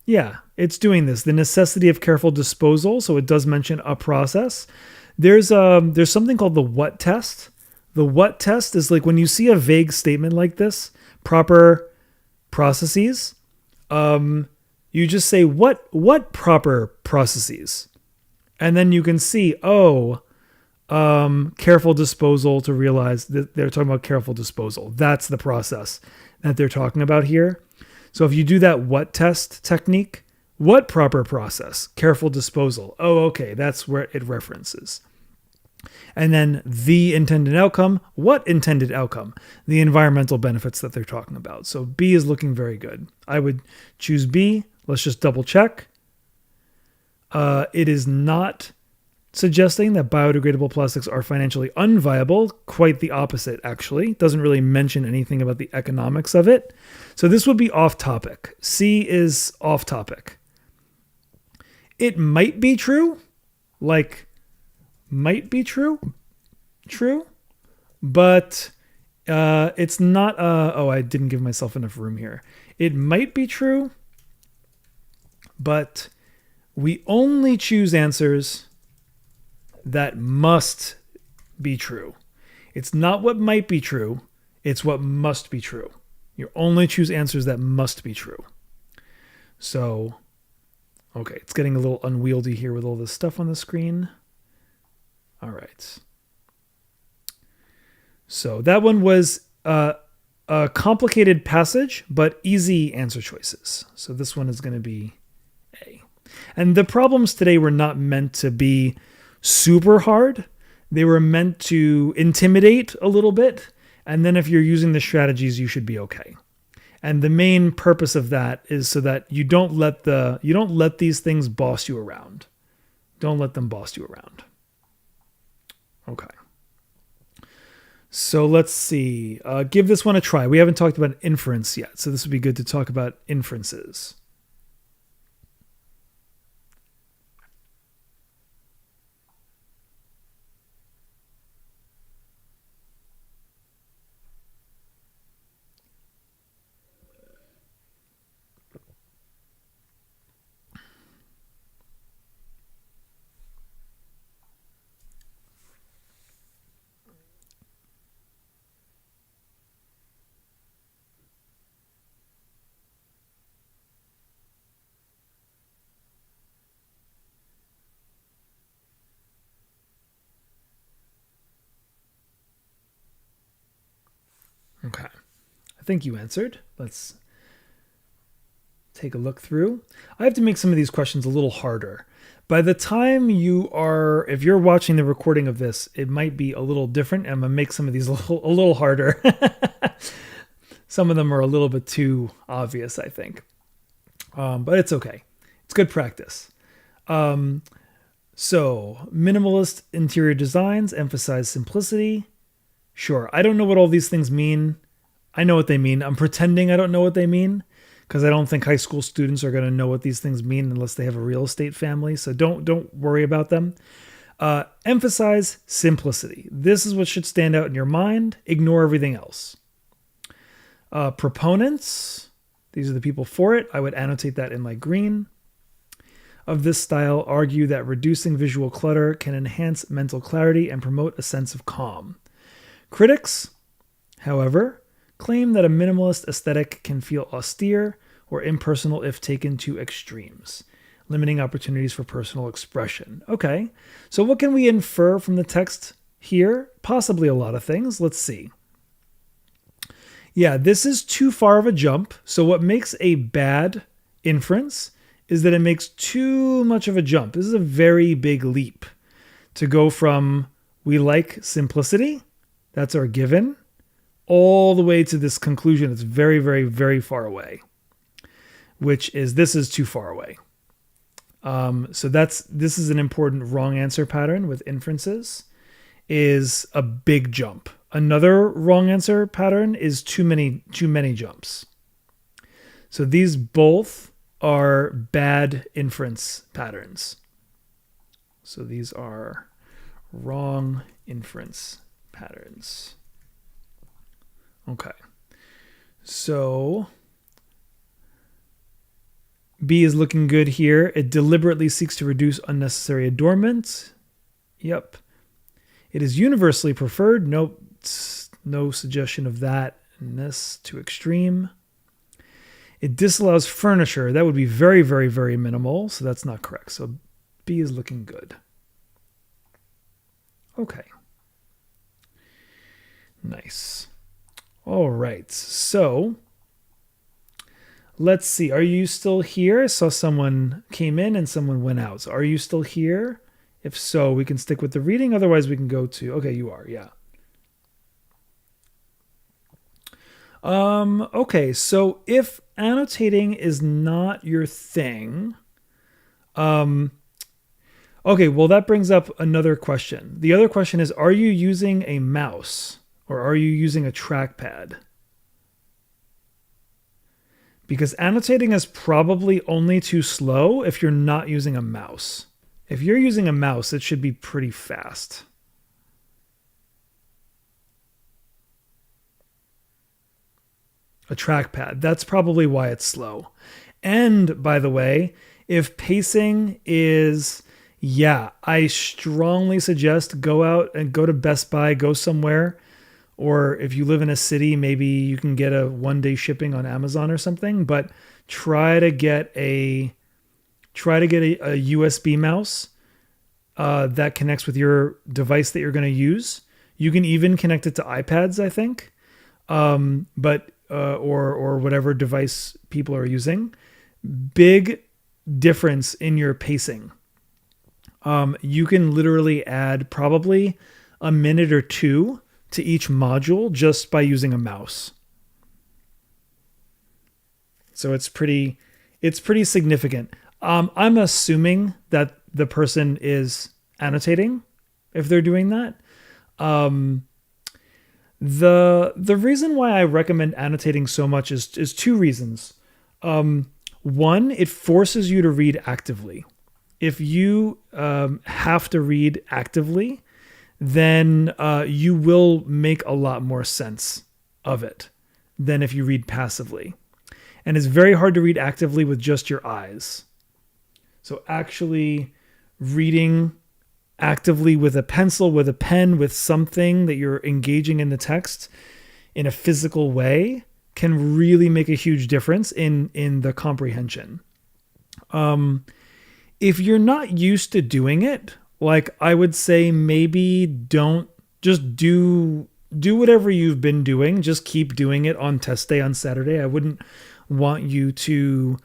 Yeah, it's doing this. The necessity of careful disposal. So it does mention a process. There's something called the what test. The what test is like when you see a vague statement like this, proper processes, you just say what proper processes, and then you can see, careful disposal to realize that they're talking about careful disposal. That's the process that they're talking about here. So if you do that what test technique, what proper process, careful disposal. Oh, okay. That's where it references. And then the intended outcome, what intended outcome? The environmental benefits that they're talking about. So B is looking very good. I would choose B. Let's just double check. It is not suggesting that biodegradable plastics are financially unviable. Quite the opposite, actually. Doesn't really mention anything about the economics of it. So this would be off topic. C is off topic. It might be true. Might be true, but it's not. I didn't give myself enough room here. It might be true, but we only choose answers that must be true. It's not what might be true. It's what must be true. You only choose answers that must be true. So, okay, it's getting a little unwieldy here with all this stuff on the screen. All right. So that one was a complicated passage, but easy answer choices. So this one is going to be A. And the problems today were not meant to be super hard. They were meant to intimidate a little bit. And then if you're using the strategies, you should be okay. And the main purpose of that is so that you don't let these things boss you around. Don't let them boss you around. Okay. So let's see. Give this one a try. We haven't talked about inference yet, so this would be good to talk about inferences. Okay. I think you answered. Let's take a look through. I have to make some of these questions a little harder. By the time if you're watching the recording of this, it might be a little different. I'm going to make some of these a little harder. Some of them are a little bit too obvious, I think. But it's okay. It's good practice. So minimalist interior designs emphasize simplicity. Sure. I don't know what all these things mean. I know what they mean. I'm pretending I don't know what they mean because I don't think high school students are going to know what these things mean unless they have a real estate family. So don't worry about them. Emphasize simplicity. This is what should stand out in your mind. Ignore everything else. Proponents. These are the people for it. I would annotate that in light green. Of this style argue that reducing visual clutter can enhance mental clarity and promote a sense of calm. Critics, however, claim that a minimalist aesthetic can feel austere or impersonal if taken to extremes, limiting opportunities for personal expression. Okay, so what can we infer from the text here? Possibly a lot of things. Let's see. Yeah, this is too far of a jump. So what makes a bad inference is that it makes too much of a jump. This is a very big leap to go from we like simplicity, that's our given, all the way to this conclusion that's very, very, very far away, which is this is too far away. So this is an important wrong answer pattern with inferences, is a big jump. Another wrong answer pattern is too many jumps. So these both are bad inference patterns. So these are wrong inference patterns. Okay. So B is looking good here. It deliberately seeks to reduce unnecessary adornment. Yep. It is universally preferred. Nope. No suggestion of that in this to extreme. It disallows furniture. That would be very, very, very minimal. So that's not correct. So B is looking good. Okay. Nice. All right. So let's see. Are you still here? I saw someone came in and someone went out. So are you still here? If so, we can stick with the reading. Otherwise, we can go to... Okay, you are. Yeah. Okay, so if annotating is not your thing, okay, well, that brings up another question. The other question is, are you using a mouse or are you using a trackpad? Because annotating is probably only too slow if you're not using a mouse. If you're using a mouse, it should be pretty fast. A trackpad. That's probably why it's slow. And by the way, if pacing is, yeah, I strongly suggest go out and go to Best Buy, go somewhere. Or if you live in a city, maybe you can get a one-day shipping on Amazon or something, but try to get a USB mouse that connects with your device that you're going to use. You can even connect it to iPads, I think. Or whatever device people are using. Big difference in your pacing. You can literally add probably a minute or two to each module just by using a mouse. So it's pretty significant. I'm assuming that the person is annotating if they're doing that. The reason why I recommend annotating so much is two reasons. One, it forces you to read actively. If you have to read actively, then you will make a lot more sense of it than if you read passively. And it's very hard to read actively with just your eyes. So actually reading actively with a pencil, with a pen, with something that you're engaging in the text in a physical way can really make a huge difference in the comprehension. If you're not used to doing it, like I would say maybe don't just do whatever you've been doing. Just keep doing it on test day on Saturday. I wouldn't want you to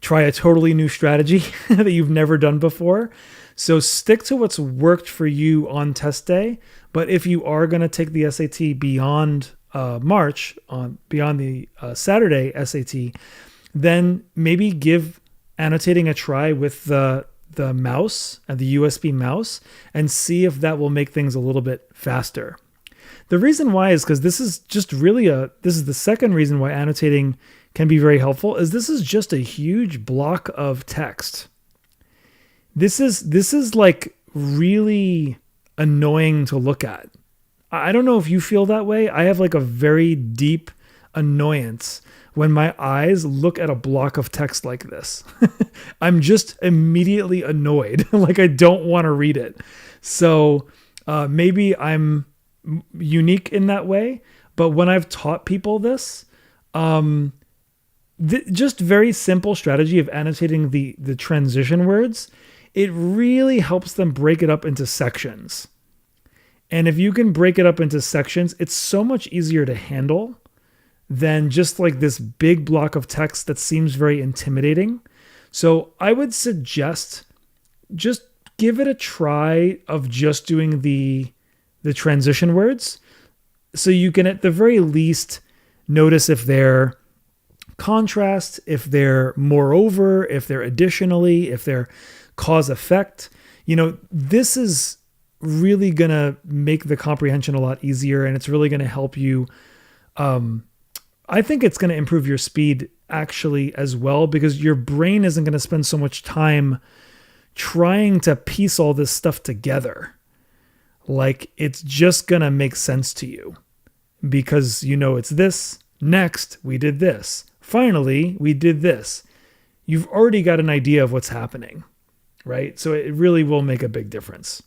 try a totally new strategy that you've never done before. So stick to what's worked for you on test day. But if you are going to take the SAT beyond March, beyond the Saturday SAT, then maybe give annotating a try with the mouse and the USB mouse and see if that will make things a little bit faster. The reason why is because this is just really this is the second reason why annotating can be very helpful, is this is just a huge block of text. This is like really annoying to look at. I don't know if you feel that way. I have like a very deep annoyance when my eyes look at a block of text like this. I'm just immediately annoyed. Like I don't want to read it. So maybe I'm unique in that way. But when I've taught people this, just very simple strategy of annotating the transition words, it really helps them break it up into sections. And if you can break it up into sections, it's so much easier to handle than just like this big block of text that seems very intimidating. So I would suggest just give it a try of just doing the transition words. So you can at the very least notice if they're contrast, if they're moreover, if they're additionally, if they're cause effect. This is really going to make the comprehension a lot easier, and it's really going to help you. I think it's going to improve your speed actually as well, because your brain isn't going to spend so much time trying to piece all this stuff together. Like it's just going to make sense to you because it's this. Next, we did this. Finally, we did this. You've already got an idea of what's happening, right? So it really will make a big difference.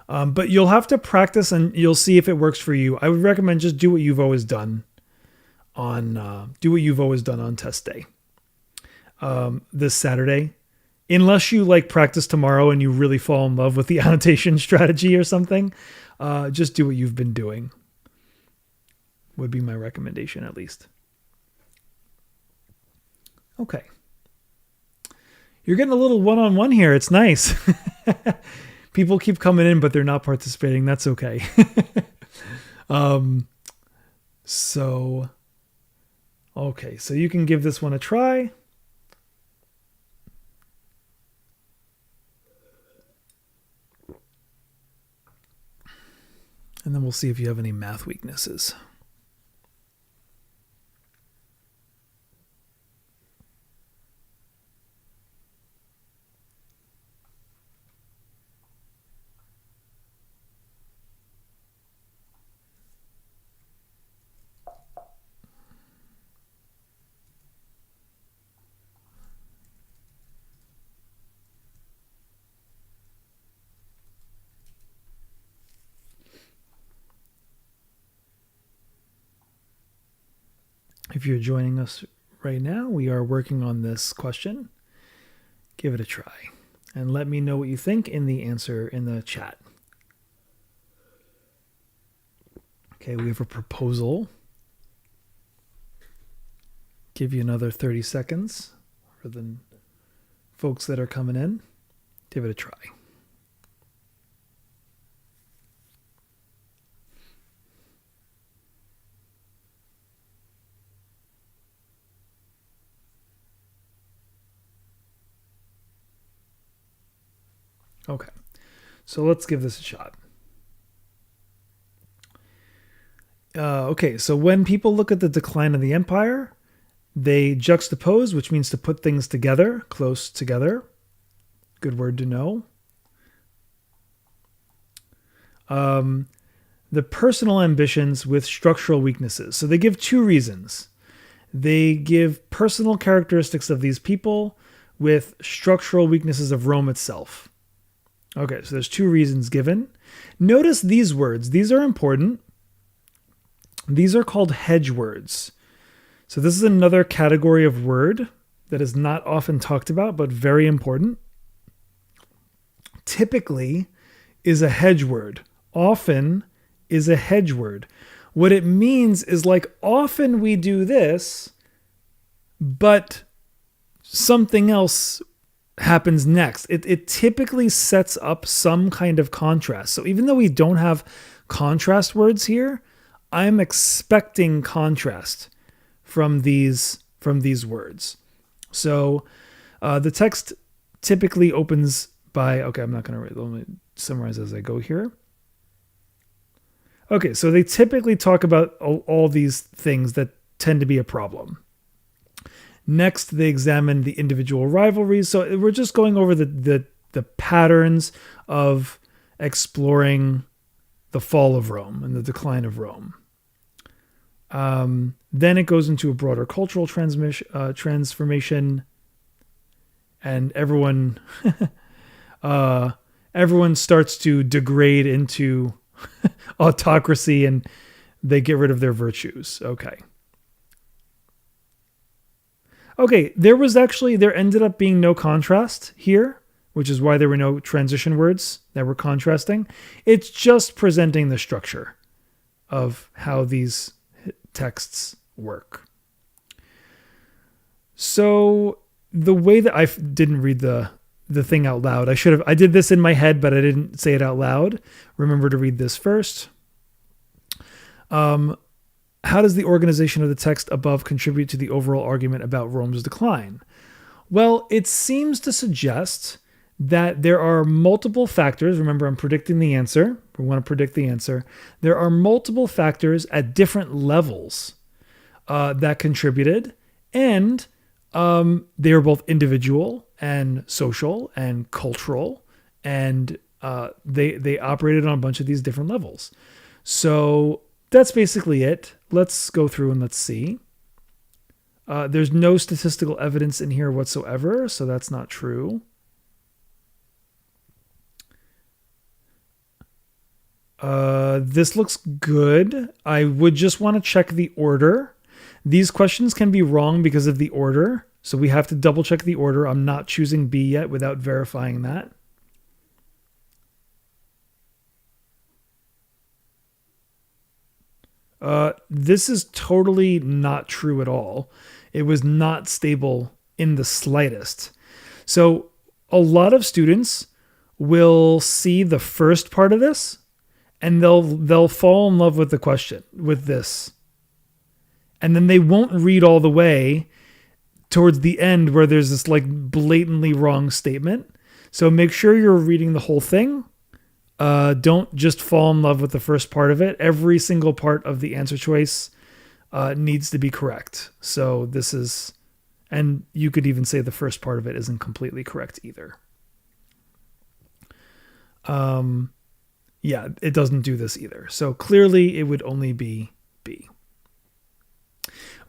But you'll have to practice and you'll see if it works for you. I would recommend just do what you've always done on test day. This Saturday, unless you like practice tomorrow and you really fall in love with the annotation strategy or something, just do what you've been doing would be my recommendation at least. Okay. You're getting a little one-on-one here. It's nice. People keep coming in, but they're not participating. That's okay. So you can give this one a try. And then we'll see if you have any math weaknesses. If you're joining us right now, we are working on this question. Give it a try and let me know what you think in the answer in the chat. Okay, we have a proposal. Give you another 30 seconds for the folks that are coming in. Give it a try. Okay, so let's give this a shot. Okay, so when people look at the decline of the empire, they juxtapose, which means to put things together, close together. Good word to know. The personal ambitions with structural weaknesses. So they give two reasons. They give personal characteristics of these people with structural weaknesses of Rome itself. Okay, so there's two reasons given. Notice these words. These are important. These are called hedge words. So this is another category of word that is not often talked about, but very important. Typically is a hedge word. Often is a hedge word. What it means is like often we do this, but something else happens next. It typically sets up some kind of contrast. So even though we don't have contrast words here, I'm expecting contrast from these words. So the text typically opens by, okay, I'm not going to, let me summarize as I go here. Okay, so they typically talk about all these things that tend to be a problem. Next, they examine the individual rivalries. So we're just going over the patterns of exploring the fall of Rome and the decline of Rome. Then it goes into a broader cultural transformation, and everyone starts to degrade into autocracy, and they get rid of their virtues. Okay, there ended up being no contrast here, which is why there were no transition words that were contrasting. It's just presenting the structure of how these texts work. So the way that I didn't read the thing out loud, I did this in my head, but I didn't say it out loud. Remember to read this first. How does the organization of the text above contribute to the overall argument about Rome's decline? Well, it seems to suggest that there are multiple factors. Remember, I'm predicting the answer. We want to predict the answer. There are multiple factors at different levels that contributed, and they are both individual and social and cultural, and they operated on a bunch of these different levels. So that's basically it. Let's go through and let's see. There's no statistical evidence in here whatsoever, so that's not true. This looks good. I would just want to check the order. These questions can be wrong because of the order, so we have to double check the order. I'm not choosing B yet without verifying that. This is totally not true at all. It was not stable in the slightest. So a lot of students will see the first part of this and they'll fall in love with the question, with this. And then they won't read all the way towards the end where there's this like blatantly wrong statement. So make sure you're reading the whole thing. Don't just fall in love with the first part of it. Every single part of the answer choice needs to be correct. So this is, and you could even say the first part of it isn't completely correct either. Yeah, it doesn't do this either. So clearly it would only be B.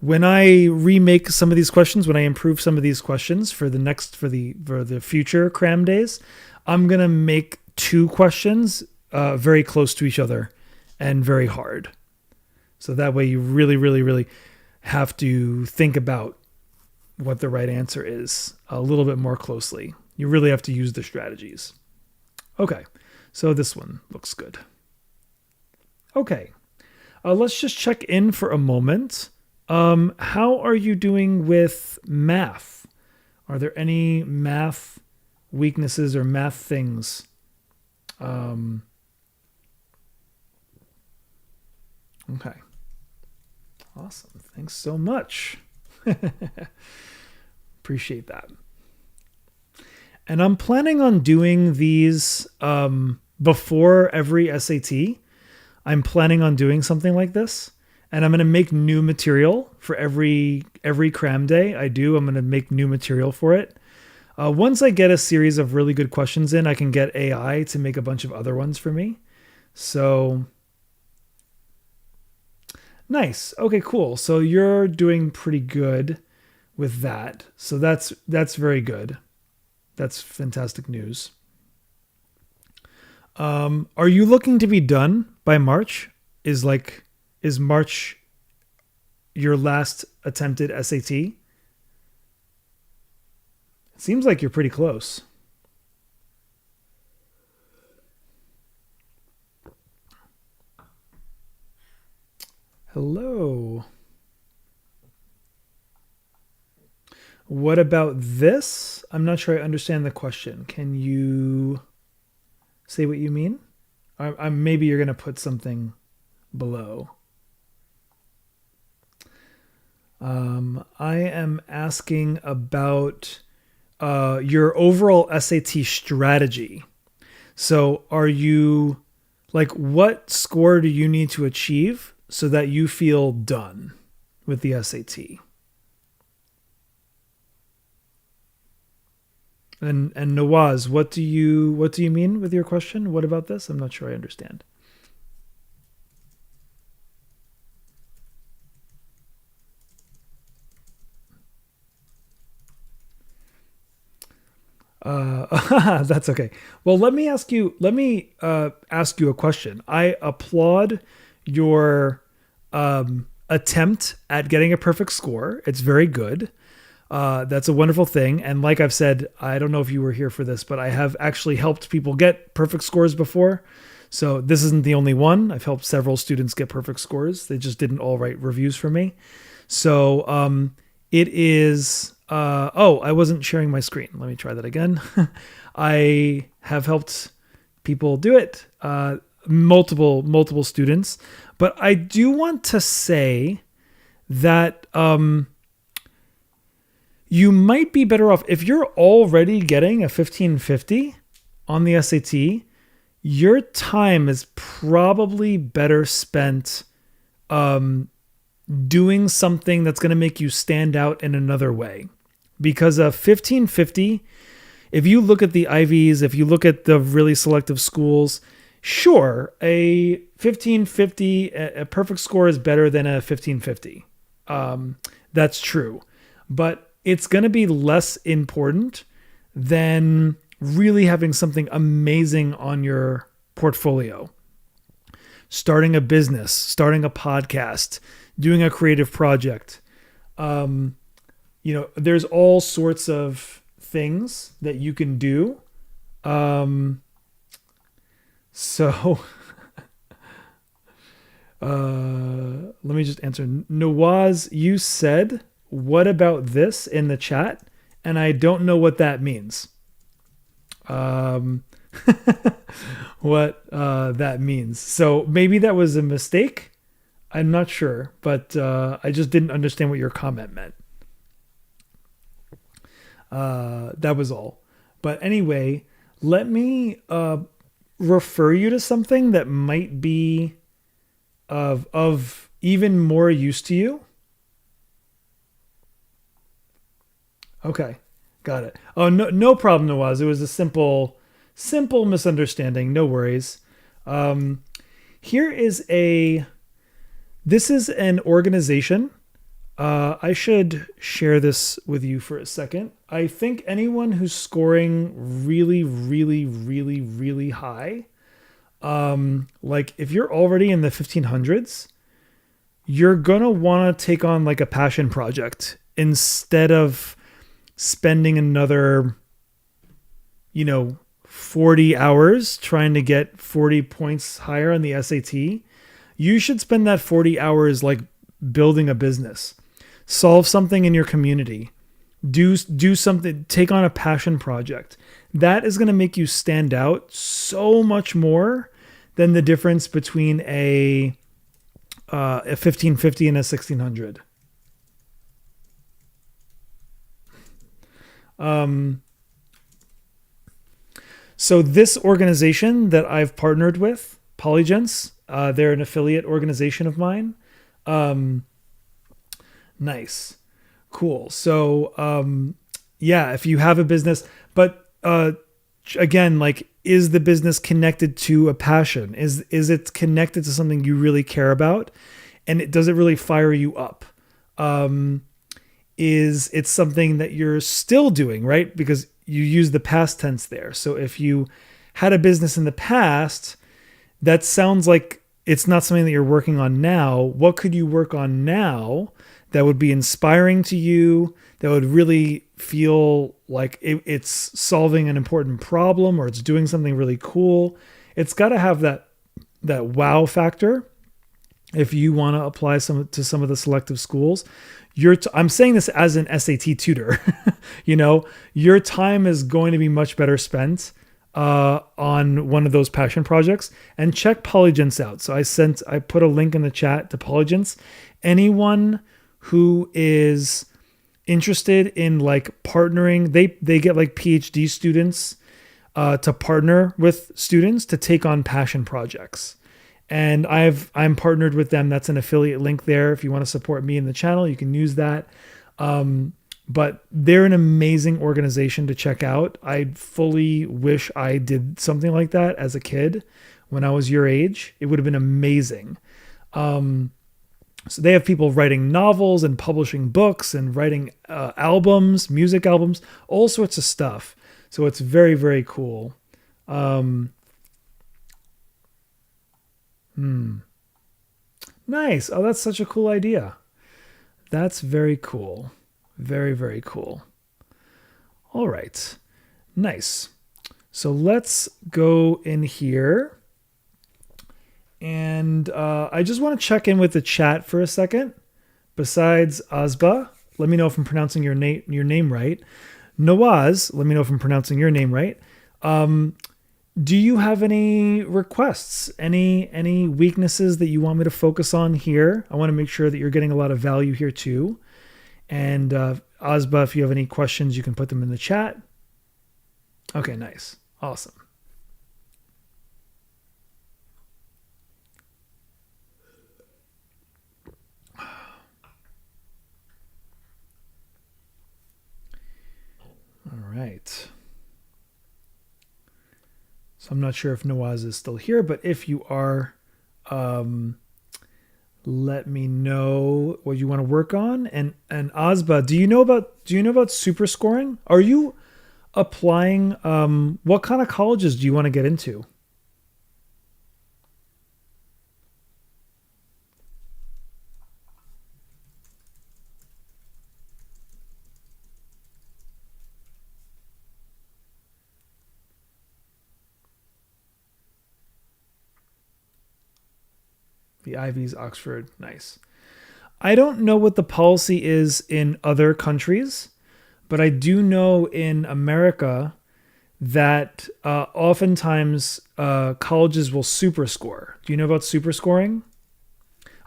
When I remake some of these questions, when I improve some of these questions for the future cram days, I'm going to make 2 questions very close to each other and very hard. So that way you really, really, really have to think about what the right answer is a little bit more closely. You really have to use the strategies. Okay, so this one looks good. Okay, let's just check in for a moment. How are you doing with math? Are there any math weaknesses or math things? Okay. Awesome. Thanks so much. Appreciate that. And I'm planning on doing these before every SAT. I'm planning on doing something like this. And I'm going to make new material for every cram day I do. I'm going to make new material for it. Once I get a series of really good questions in, I can get AI to make a bunch of other ones for me. So nice. Okay, cool. So you're doing pretty good with that. So that's very good. That's fantastic news. Are you looking to be done by March? Is March your last attempted SAT? It seems like you're pretty close. Hello. What about this? I'm not sure I understand the question. Can you say what you mean? Maybe you're going to put something below. I am asking about your overall SAT strategy. So are you like, what score do you need to achieve so that you feel done with the SAT? And Nawaz, what do you mean with your question? What about this? I'm not sure I understand. That's okay. Well, let me ask you a question. I applaud your attempt at getting a perfect score. It's very good. That's a wonderful thing. And like I've said, I don't know if you were here for this, but I have actually helped people get perfect scores before. So this isn't the only one. I've helped several students get perfect scores. They just didn't all write reviews for me. So it is... I wasn't sharing my screen. Let me try that again. I have helped people do it, multiple students, but I do want to say that you might be better off if you're already getting a 1550 on the SAT. Your time is probably better spent doing something that's going to make you stand out in another way. Because a 1550, if you look at the IVs, if you look at the really selective schools, sure, a 1550, a perfect score is better than a 1550. That's true. But it's going to be less important than really having something amazing on your portfolio. Starting a business, starting a podcast, doing a creative project. There's all sorts of things that you can do. So let me just answer. Nawaz, you said, what about this in the chat? And I don't know what that means. What that means. So maybe that was a mistake. I'm not sure, but I just didn't understand what your comment meant. That was all. But anyway, let me refer you to something that might be of even more use to you. Okay, got it. Oh, no problem, Nawaz. It was a simple misunderstanding. No worries. This is an organization. I should share this with you for a second. I think anyone who's scoring really, really, really, really high, like if you're already in the 1500s, you're going to want to take on like a passion project instead of spending another, 40 hours trying to get 40 points higher on the SAT. You should spend that 40 hours like building a business. Solve something in your community. Do something, take on a passion project. That is going to make you stand out so much more than the difference between a 1550 and a 1600. So this organization that I've partnered with, Polygence, they're an affiliate organization of mine. Nice. Cool. So, if you have a business, but, again, like, is the business connected to a passion? Is it connected to something you really care about? And does it really fire you up? Is it something that you're still doing, right? Because you use the past tense there. So if you had a business in the past, that sounds like it's not something that you're working on now. What could you work on now that would be inspiring to you, that would really feel like it's solving an important problem or it's doing something really cool? It's got to have that wow factor if you want to apply to some of the selective schools. I'm saying this as an SAT tutor. Your time is going to be much better spent on one of those passion projects. And check Polygence out. So I put a link in the chat to Polygence. Anyone who is interested in like partnering. They get like PhD students to partner with students to take on passion projects. And I'm partnered with them. That's an affiliate link there. If you want to support me in the channel, you can use that. But they're an amazing organization to check out. I fully wish I did something like that as a kid when I was your age. It would have been amazing. So they have people writing novels and publishing books and writing albums, music albums, all sorts of stuff. So it's very, very cool. Nice. Oh, that's such a cool idea. That's very cool. Very, very cool. All right. Nice. So let's go in here. And I just want to check in with the chat for a second. Besides Azba, let me know if I'm pronouncing your name right. Nawaz, let me know if I'm pronouncing your name right. Do you have any requests? Any weaknesses that you want me to focus on here? I want to make sure that you're getting a lot of value here too. And Azba, if you have any questions, you can put them in the chat. Okay, nice. Awesome. All right. So I'm not sure if Nawaz is still here, but if you are, let me know what you want to work on. And Azba, do you know about super scoring? Are you applying? What kind of colleges do you want to get into? The Ivies, Oxford, nice. I don't know what the policy is in other countries, but I do know in America that oftentimes colleges will super score. Do you know about super scoring?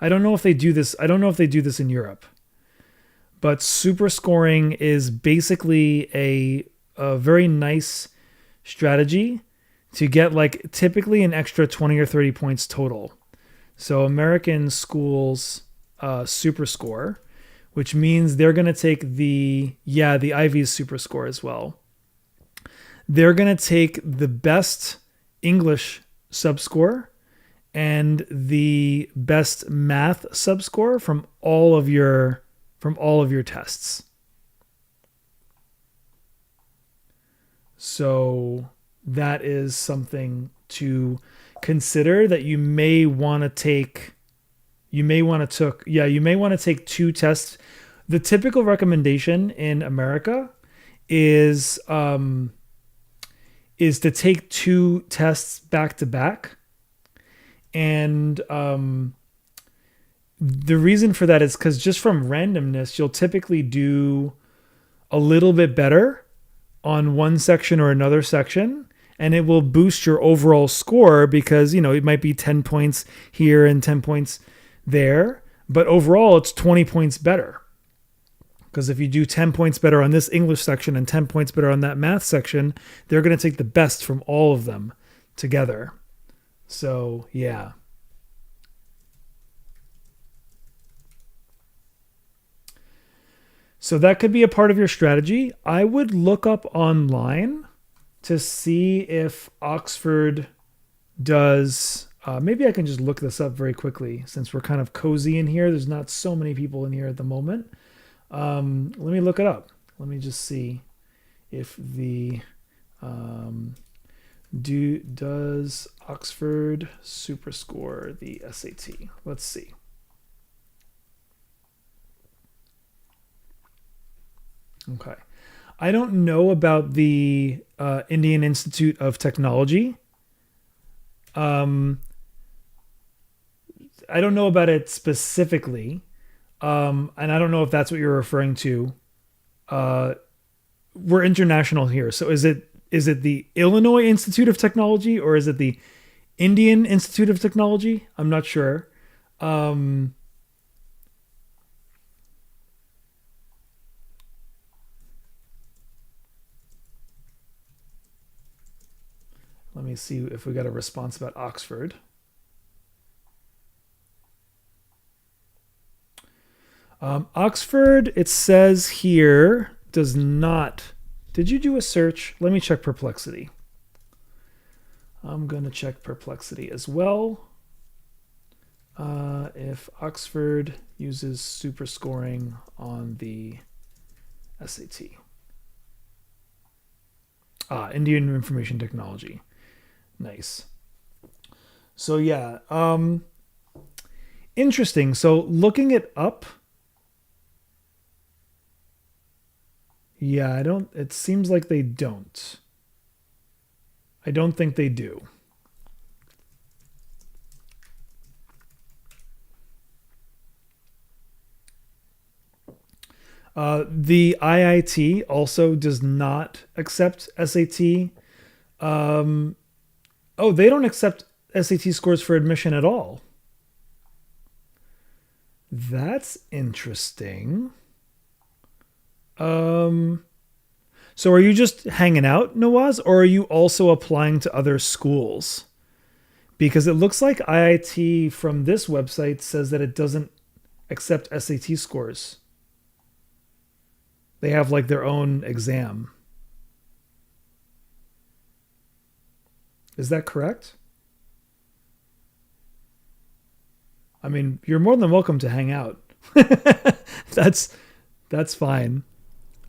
I don't know if they do this. I don't know if they do this in Europe, but super scoring is basically a very nice strategy to get like typically an extra 20 or 30 points total. So American schools super score, which means they're going to take the Ivies super score as well. They're going to take the best English subscore and the best math subscore from all of your tests. So that is something to consider, that you may want to take. You may want to take 2 tests. The typical recommendation in America is to take 2 tests back to back. And the reason for that is because just from randomness, you'll typically do a little bit better on one section or another section. And it will boost your overall score because, it might be 10 points here and 10 points there. But overall, it's 20 points better. Because if you do 10 points better on this English section and 10 points better on that math section, they're going to take the best from all of them together. So, yeah. So that could be a part of your strategy. I would look up online to see if Oxford does, maybe I can just look this up very quickly since we're kind of cozy in here. There's not so many people in here at the moment. Let me look it up. Let me just see if the, does Oxford super score the SAT? Let's see. Okay. I don't know about the Indian Institute of Technology. I don't know about it specifically. And I don't know if that's what you're referring to. We're international here. So is it the Illinois Institute of Technology or is it the Indian Institute of Technology? I'm not sure. Let me see if we got a response about Oxford. Oxford, it says here, does not. Did you do a search? Let me check Perplexity. I'm going to check Perplexity as well. If Oxford uses super scoring on the SAT. Indian Information Technology. Nice. So yeah, interesting. So looking it up, yeah, it seems like they don't. I don't think they do. The IIT also does not accept SAT. They don't accept SAT scores for admission at all. That's interesting. So are you just hanging out, Nawaz, or are you also applying to other schools? Because it looks like IIT from this website says that it doesn't accept SAT scores. They have like their own exam. Is that correct? I mean, you're more than welcome to hang out. That's fine.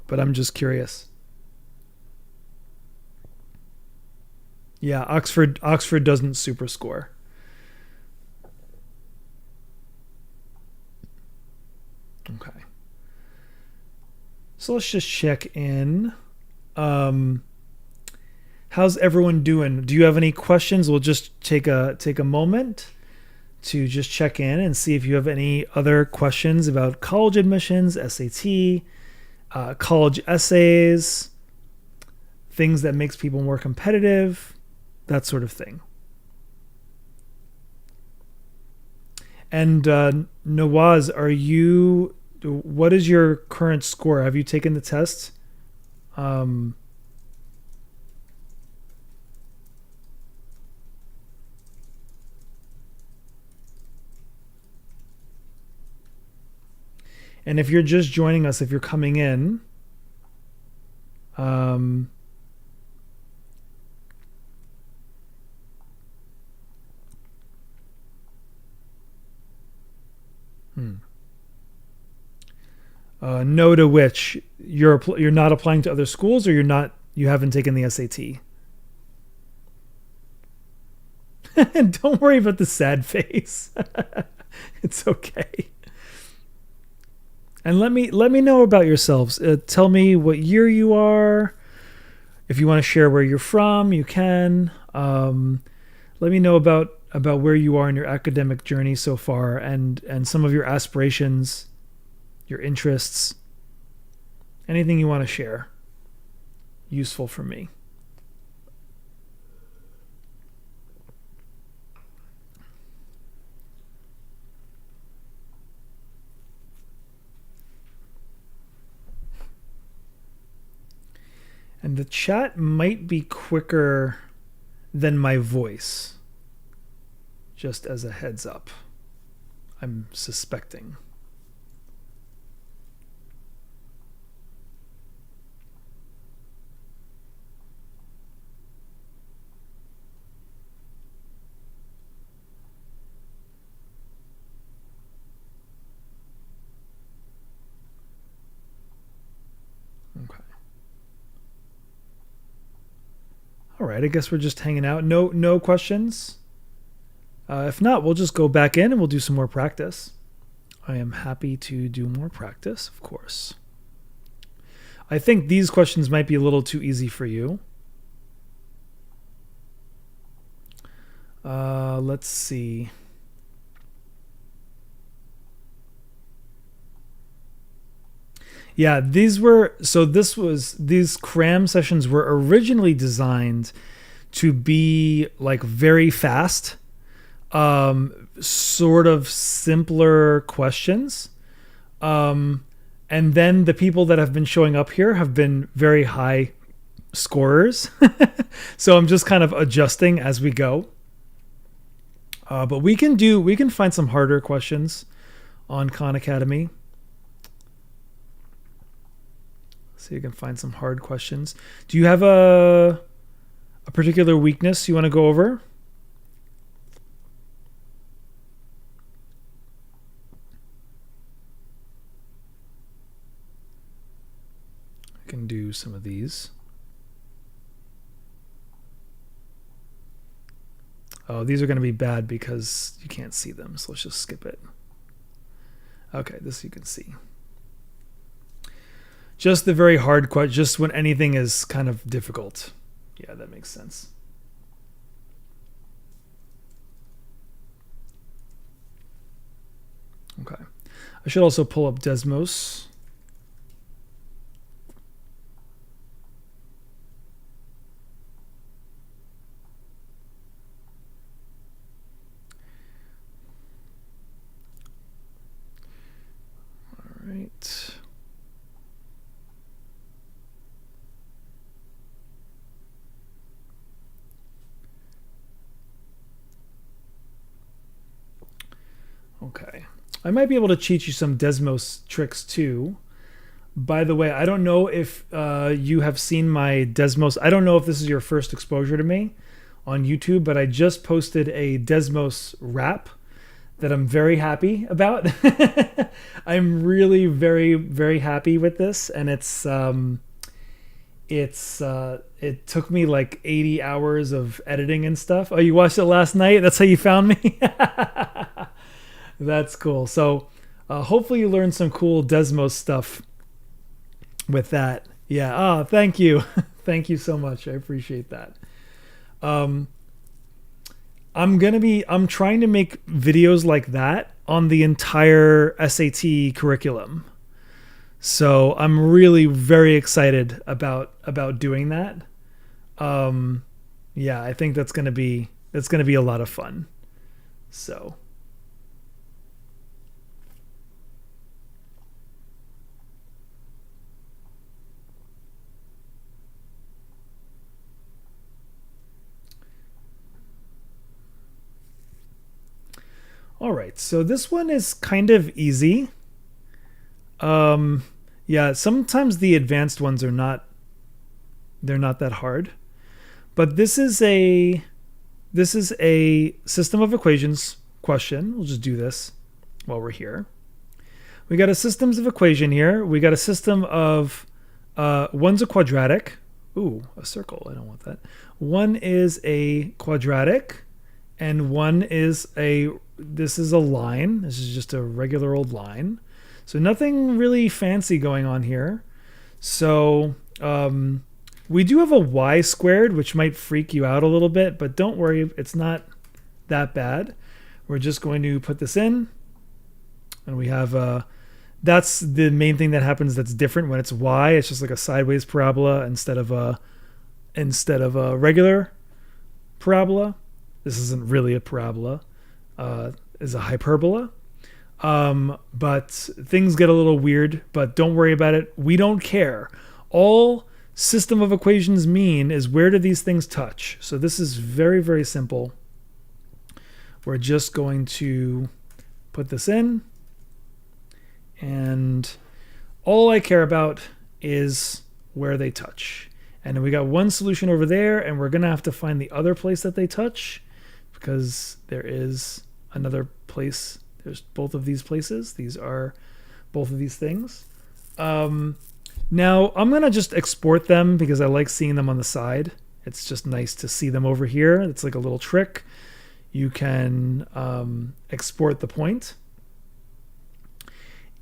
But I'm just curious. Yeah, Oxford doesn't super score. Okay. So let's just check in. How's everyone doing? Do you have any questions? We'll just take a moment to just check in and see if you have any other questions about college admissions, SAT, college essays, things that makes people more competitive, that sort of thing. And Nawaz, what is your current score? Have you taken the test? And if you're just joining us, if you're coming in, no to which you're not applying to other schools, or you haven't taken the SAT. Don't worry about the sad face. It's okay. And let me know about yourselves. Tell me what year you are. If you want to share where you're from, you can. Let me know about where you are in your academic journey so far, and some of your aspirations, your interests, anything you want to share. Useful for me. And the chat might be quicker than my voice. Just as a heads up. I'm suspecting. Okay. All right, I guess we're just hanging out. No questions? If not, we'll just go back in and we'll do some more practice. I am happy to do more practice, of course. I think these questions might be a little too easy for you. Let's see. Yeah, these cram sessions were originally designed to be like very fast, sort of simpler questions. And then the people that have been showing up here have been very high scorers. So I'm just kind of adjusting as we go. But we can find some harder questions on Khan Academy. So you can find some hard questions. Do you have a particular weakness you want to go over? I can do some of these. Oh, these are going to be bad because you can't see them, so let's just skip it. Okay, this you can see. Just the very hard question, just when anything is kind of difficult. Yeah, that makes sense. Okay. I should also pull up Desmos. All right. Okay. I might be able to teach you some Desmos tricks too. By the way, I don't know if you have seen my Desmos. I don't know if this is your first exposure to me on YouTube, but I just posted a Desmos rap that I'm very happy about. I'm really very, very happy with this. And it took me like 80 hours of editing and stuff. Oh, you watched it last night? That's how you found me? That's cool. So hopefully you learned some cool Desmos stuff with that. Yeah. Oh, thank you. Thank you so much. I appreciate that. I'm trying to make videos like that on the entire SAT curriculum. So I'm really very excited about doing that. Yeah, I think that's going to be a lot of fun. So all right, so this one is kind of easy. Yeah, sometimes the advanced ones are not that hard. But this is a system of equations question. We'll just do this while we're here. We got a systems of equation here. We got a system of one's a quadratic. Ooh, a circle. I don't want that. One is a quadratic and one is this is a line. This is just a regular old line. So nothing really fancy going on here. So we do have a y squared, which might freak you out a little bit, but don't worry, it's not that bad. We're just going to put this in, and we have that's the main thing that happens that's different when it's y. It's just like a sideways parabola instead of a regular parabola. This isn't really a parabola. Is a hyperbola. But things get a little weird, but don't worry about it. We don't care. All system of equations mean is where do these things touch? So this is very, very simple. We're just going to put this in, and all I care about is where they touch. And we got one solution over there, and we're going to have to find the other place that they touch because there is another place. There's both of these places. These are both of these things. Now I'm going to just export them because I like seeing them on the side. It's just nice to see them over here. It's like a little trick. You can export the point.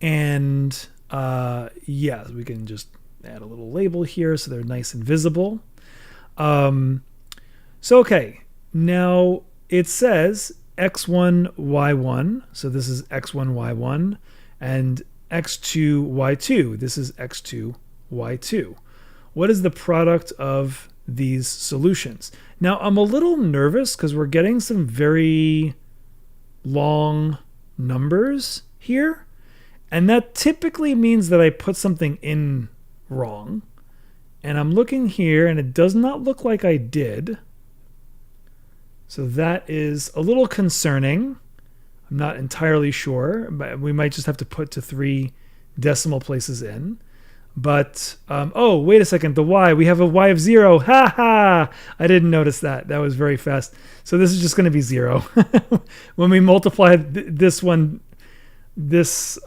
And yeah, we can just add a little label here so they're nice and visible. So, okay, now it says x1, y1. So this is x1, y1. And x2, y2. This is x2, y2. What is the product of these solutions? Now, I'm a little nervous because we're getting some very long numbers here. And that typically means that I put something in wrong. And I'm looking here, and it does not look like I did. So that is a little concerning. I'm not entirely sure, but we might just have to put to 3 decimal places in. But, oh, wait a second, the y, we have a y of 0. Ha ha! I didn't notice that. That was very fast. So this is just going to be 0. When we multiply this one, this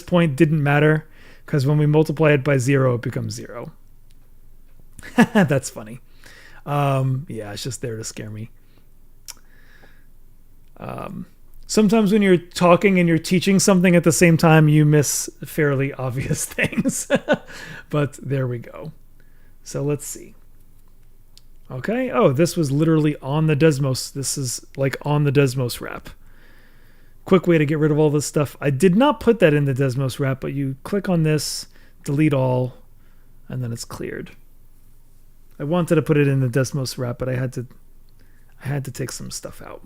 point didn't matter, because when we multiply it by 0, it becomes 0. That's funny. Yeah, it's just there to scare me. Sometimes when you're talking and you're teaching something at the same time, you miss fairly obvious things. But there we go. So let's see. Okay. Oh, this was literally on the Desmos. This is like on the Desmos wrap. Quick way to get rid of all this stuff. I did not put that in the Desmos wrap, but you click on this, delete all, and then it's cleared. I wanted to put it in the Desmos wrap, but I had to take some stuff out.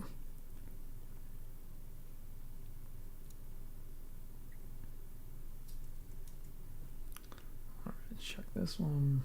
All right, check this one.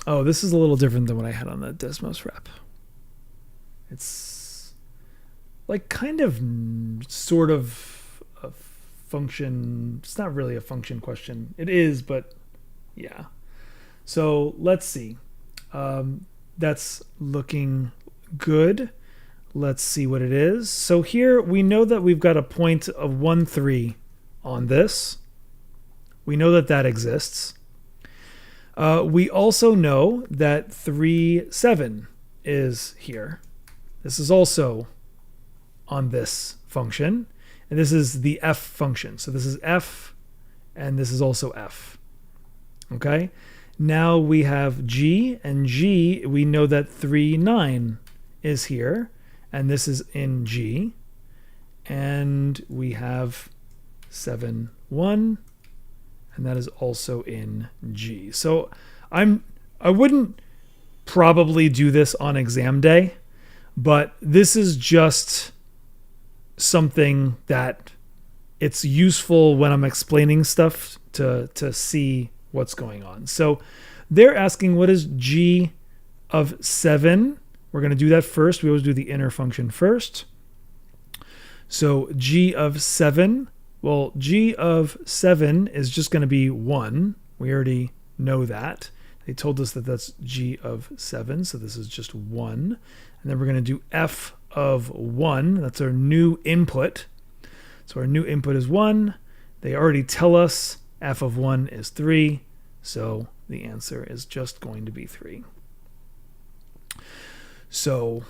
Oh, this is a little different than what I had on the Desmos wrap. It's like kind of sort of a function. It's not really a function question. It is, but yeah. So let's see. That's looking good. Let's see what it is. So here we know that we've got a point of 1, 3 on this. We know that that exists. We also know that 3, 7 is here. This is also on this function. And this is the f function. So this is f, and this is also f. Okay? Now we have g, and g, we know that 3, 9 is here. And this is in g. And we have 7, 1. And that is also in G. So I wouldn't probably do this on exam day, but this is just something that it's useful when I'm explaining stuff to see what's going on. So they're asking, what is G of 7? We're going to do that first. We always do the inner function first. So G of 7. Well, G of 7 is just going to be 1. We already know that. They told us that that's G of 7, so this is just 1. And then we're going to do F of 1. That's our new input. So our new input is 1. They already tell us F of 1 is 3, so the answer is just going to be 3. So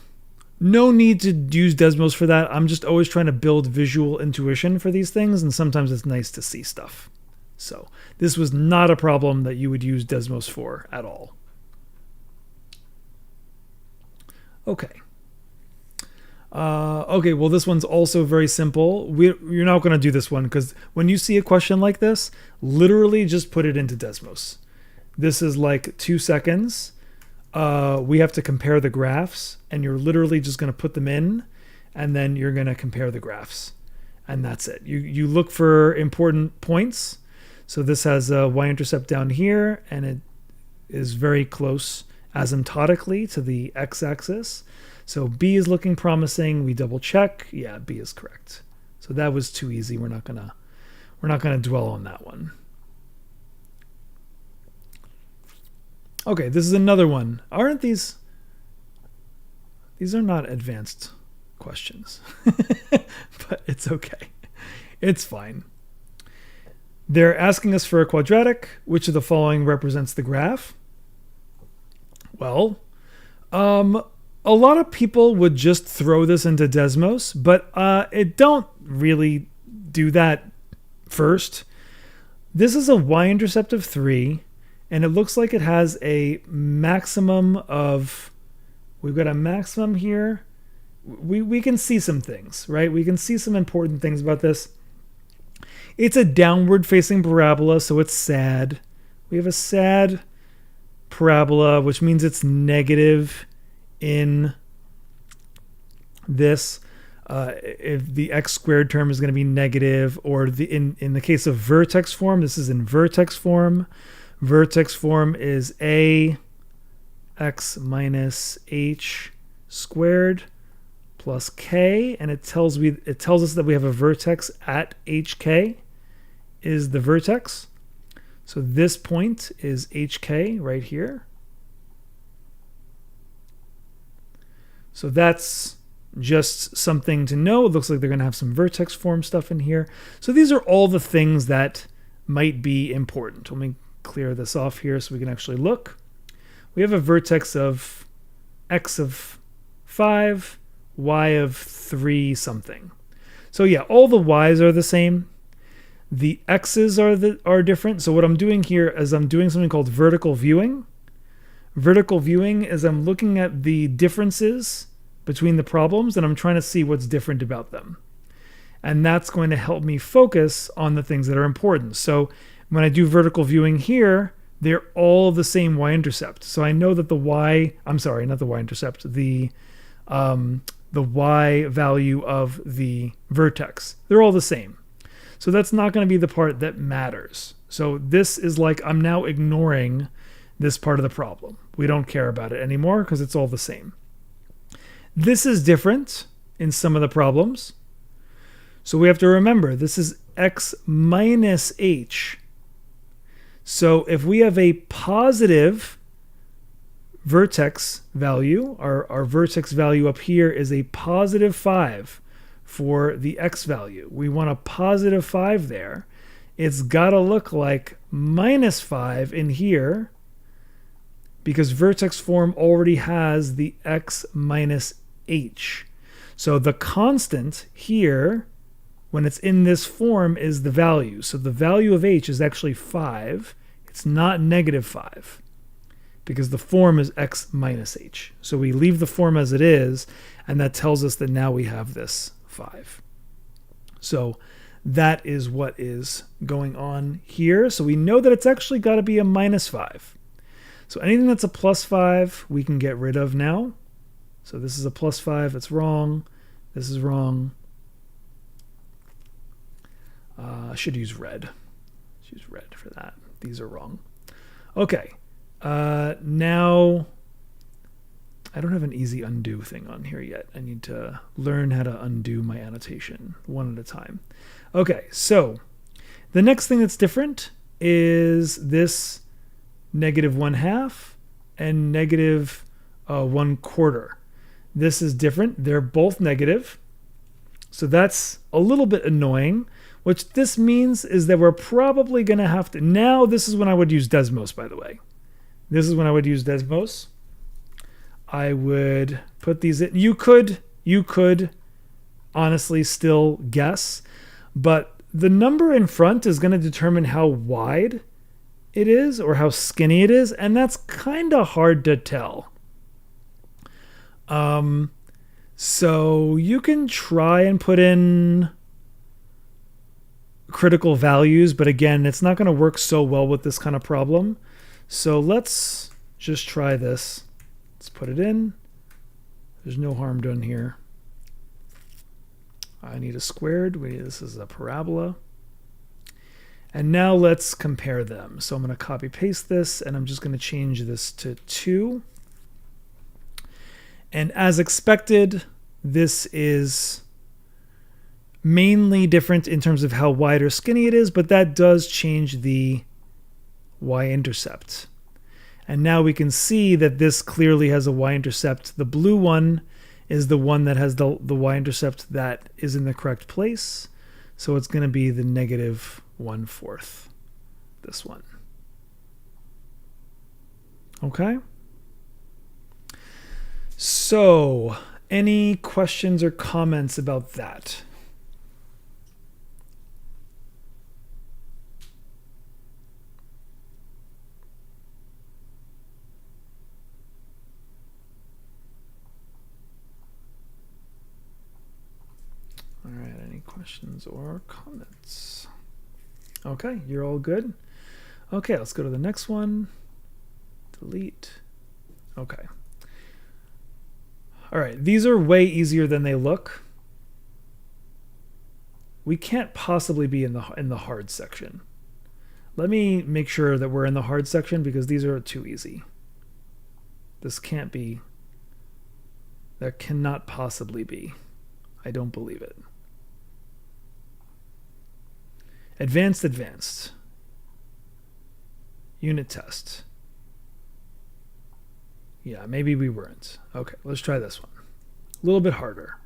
no need to use Desmos for that. I'm just always trying to build visual intuition for these things, and sometimes it's nice to see stuff. So this was not a problem that you would use Desmos for at all. Okay. Okay, well, this one's also very simple. You're not going to do this one because when you see a question like this, literally just put it into Desmos. This is like 2 seconds. We have to compare the graphs, and you're literally just going to put them in, and then you're going to compare the graphs, and that's it. You look for important points. So this has a y-intercept down here, and it is very close asymptotically to the x-axis. So B is looking promising. We double check. Yeah, B is correct. So that was too easy. We're not gonna dwell on that one. Okay, this is another one. Aren't these are not advanced questions, but it's okay. It's fine. They're asking us for a quadratic. Which of the following represents the graph? Well, a lot of people would just throw this into Desmos, but it don't really do that first. This is a y-intercept of 3. And it looks like it has a maximum of, we've got a maximum here. We can see some things, right? We can see some important things about this. It's a downward facing parabola, so it's sad. We have a sad parabola, which means it's negative in this. If the x squared term is going to be negative, or in the case of vertex form, this is in vertex form. Vertex form is a x minus h squared plus k, and it tells us that we have a vertex at hk is the vertex. So this point is hk right here. So that's just something to know. It looks like they're going to have some vertex form stuff in here. So these are all the things that might be important. Let me clear this off here so we can actually look. We have a vertex of x of 5, y of 3 something. So yeah, all the y's are the same. The x's are different. So what I'm doing here is I'm doing something called vertical viewing. Vertical viewing is I'm looking at the differences between the problems and I'm trying to see what's different about them. And that's going to help me focus on the things that are important. So when I do vertical viewing here, they're all the same y-intercept. So I know that the y value of the vertex, they're all the same. So that's not going to be the part that matters. So this is like I'm now ignoring this part of the problem. We don't care about it anymore because it's all the same. This is different in some of the problems. So we have to remember this is x minus h. So if we have a positive vertex value, our vertex value up here is a positive 5 for the x value. We want a positive 5 there. It's got to look like minus 5 in here because vertex form already has the x minus h. So the constant here, when it's in this form, is the value. So the value of h is actually 5. It's not negative 5 because the form is x minus h. So we leave the form as it is, and that tells us that now we have this 5. So that is what is going on here. So we know that it's actually got to be a minus 5. So anything that's a plus 5, we can get rid of now. So this is a plus 5. That's wrong. This is wrong. I should use red. Use red for that. These are wrong. Okay. Now, I don't have an easy undo thing on here yet. I need to learn how to undo my annotation one at a time. Okay, so the next thing that's different is this negative 1/2 and negative 1/4. This is different. They're both negative. So that's a little bit annoying. What this means is that we're probably going to have to... Now, this is when I would use Desmos, by the way. This is when I would use Desmos. I would put these in. You could honestly still guess, but the number in front is going to determine how wide it is or how skinny it is, and that's kind of hard to tell. So you can try and put in critical values, but again, it's not going to work so well with this kind of problem. So let's just try this. Let's put it in. There's no harm done here. I need a squared. This is a parabola. And now let's compare them. So I'm going to copy paste this, and I'm just going to change this to 2. And as expected, this is mainly different in terms of how wide or skinny it is, but that does change the y-intercept. And now we can see that this clearly has a y-intercept. The blue one is the one that has the y-intercept that is in the correct place. So it's going to be the negative 1/4, this one. Okay? So, any questions or comments about that? All right, any questions or comments? Okay, you're all good. Okay, let's go to the next one. Delete. Okay. All right, these are way easier than they look. We can't possibly be in the hard section. Let me make sure that we're in the hard section because these are too easy. This can't be. There cannot possibly be. I don't believe it. Advanced. Unit test. Yeah, maybe we weren't. Okay, let's try this one. A little bit harder.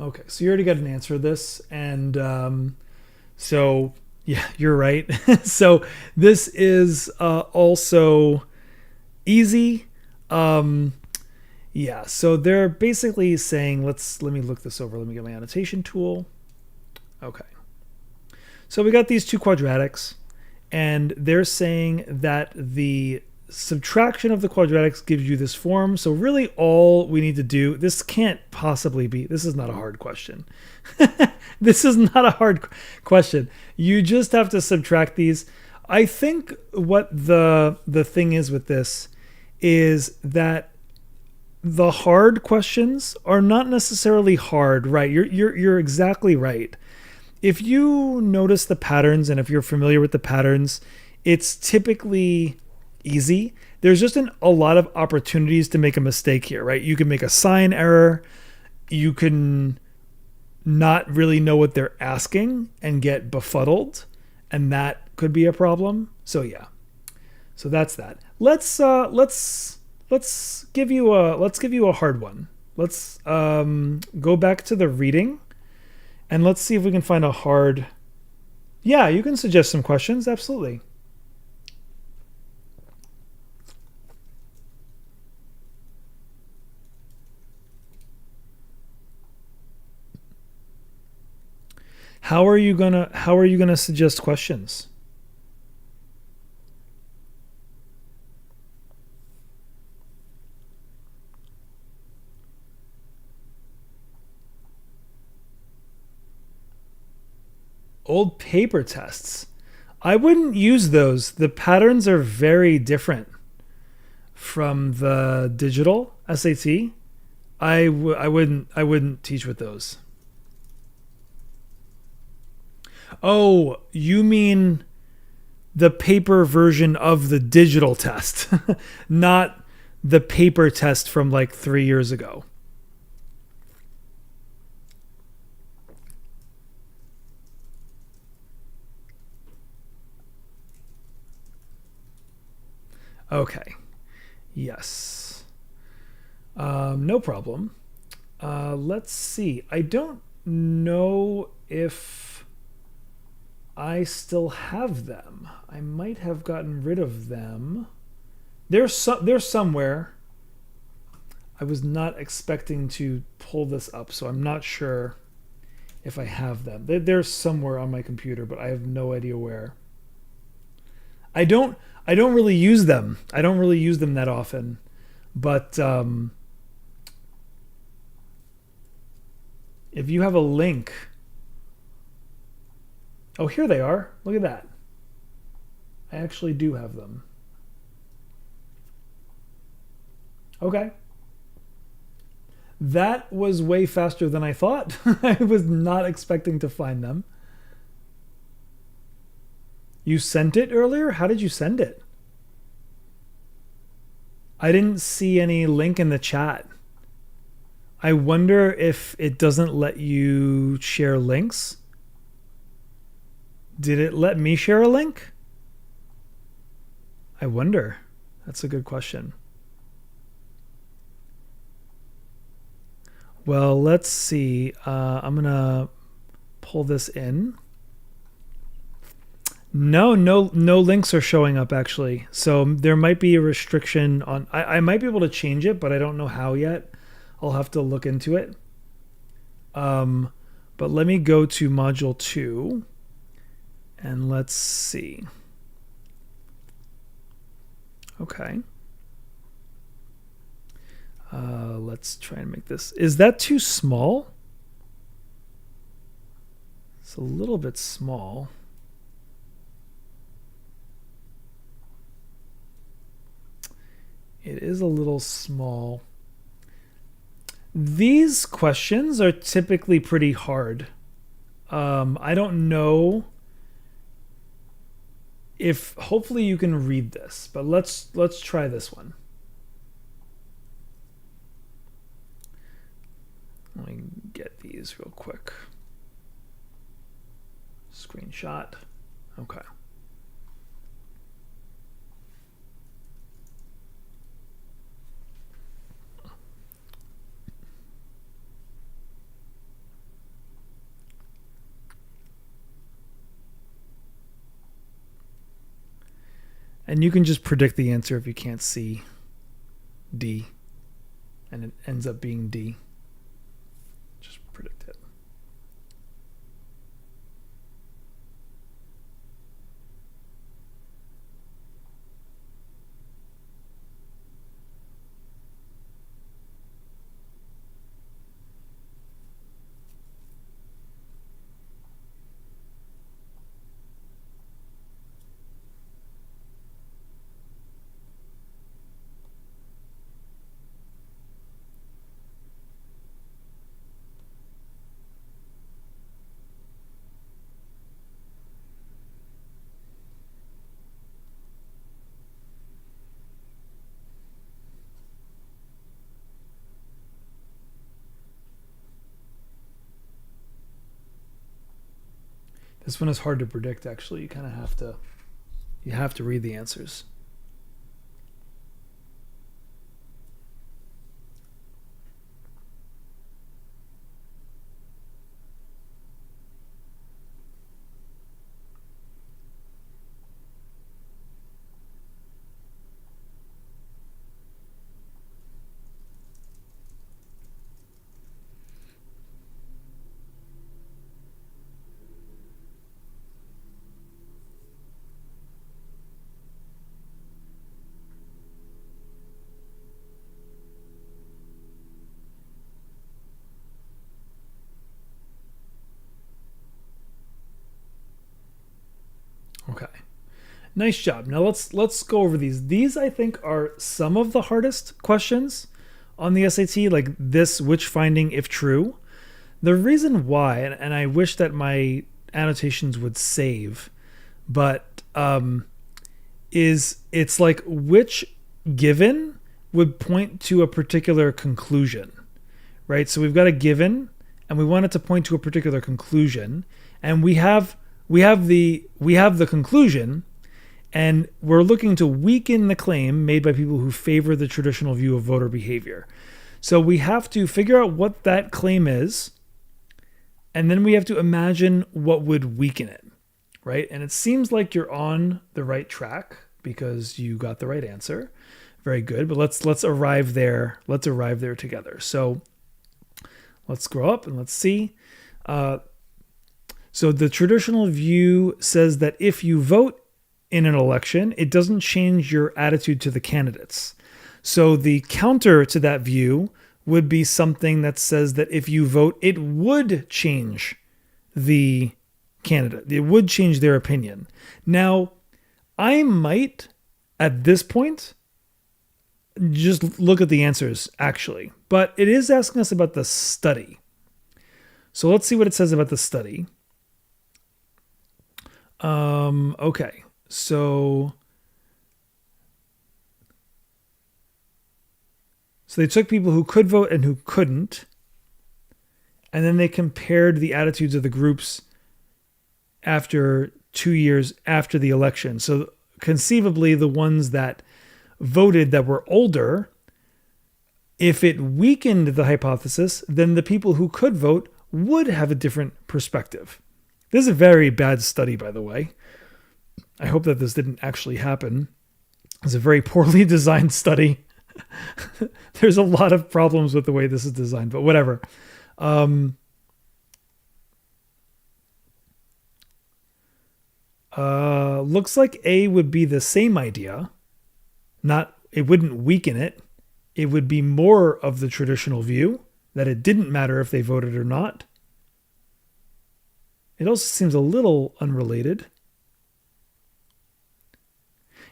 Okay, so you already got an answer to this, and so yeah, you're right. So this is also easy. Yeah, so they're basically saying, let me look this over. Let me get my annotation tool. Okay, so we got these two quadratics, and they're saying that the subtraction of the quadratics gives you this form. So really all we need to do, this can't possibly be, this is not a hard question. This is not a hard question. You just have to subtract these. I think what the thing is with this is that the hard questions are not necessarily hard, right? You're exactly right. If you notice the patterns and if you're familiar with the patterns, it's typically easy. There's just a lot of opportunities to make a mistake here, right? You can make a sign error. You can not really know what they're asking and get befuddled, and that could be a problem. So yeah. So that's that. Let's give you a hard one. Let's go back to the reading and let's see if we can find a hard. Yeah, you can suggest some questions, absolutely. How are you gonna suggest questions? Old paper tests. I wouldn't use those. The patterns are very different from the digital SAT. I wouldn't teach with those. Oh, you mean the paper version of the digital test, not the paper test from like 3 years ago. Okay. Yes. No problem. Let's see. I don't know if I still have them. I might have gotten rid of them. They're somewhere. I was not expecting to pull this up, so I'm not sure if I have them. They're somewhere on my computer, but I have no idea where. I don't really use them. I don't really use them that often, but if you have a link. Oh, here they are. Look at that. I actually do have them. Okay. That was way faster than I thought. I was not expecting to find them. You sent it earlier? How did you send it? I didn't see any link in the chat. I wonder if it doesn't let you share links. Did it let me share a link? I wonder. That's a good question. Well, let's see. I'm going to pull this in. No links are showing up actually. So there might be a restriction on, I might be able to change it, but I don't know how yet. I'll have to look into it. But let me go to module 2 and let's see. Okay. Let's try and make this. Is that too small? It's a little bit small. It is a little small. These questions are typically pretty hard. I don't know if, hopefully you can read this, but let's try this one. Let me get these real quick. Screenshot. Okay. And you can just predict the answer if you can't see D. And it ends up being D. Just predict it. This one is hard to predict, actually. You kind of have to read the answers. Okay. Nice job. Now let's go over these. These I think are some of the hardest questions on the SAT, like this, which finding if true. The reason why, and I wish that my annotations would save, but is it's like which given would point to a particular conclusion, right? So we've got a given and we want it to point to a particular conclusion, and we have the conclusion, and we're looking to weaken the claim made by people who favor the traditional view of voter behavior. So we have to figure out what that claim is, and then we have to imagine what would weaken it, right? And it seems like you're on the right track because you got the right answer. Very good. But let's arrive there. Let's arrive there together. So let's scroll up and let's see. So the traditional view says that if you vote in an election, it doesn't change your attitude to the candidates. So the counter to that view would be something that says that if you vote, it would change the candidate. It would change their opinion. Now, I might, at this point, just look at the answers, actually. But it is asking us about the study. So let's see what it says about the study. Okay, so they took people who could vote and who couldn't, and then they compared the attitudes of the groups after 2 years after the election. So conceivably, the ones that voted that were older If it weakened the hypothesis, then the people who could vote would have a different perspective. This is a very bad study, by the way. I hope that this didn't actually happen. It's a very poorly designed study. There's a lot of problems with the way this is designed, but whatever. Looks like A would be the same idea. It wouldn't weaken it. It would be more of the traditional view that it didn't matter if they voted or not. It also seems a little unrelated.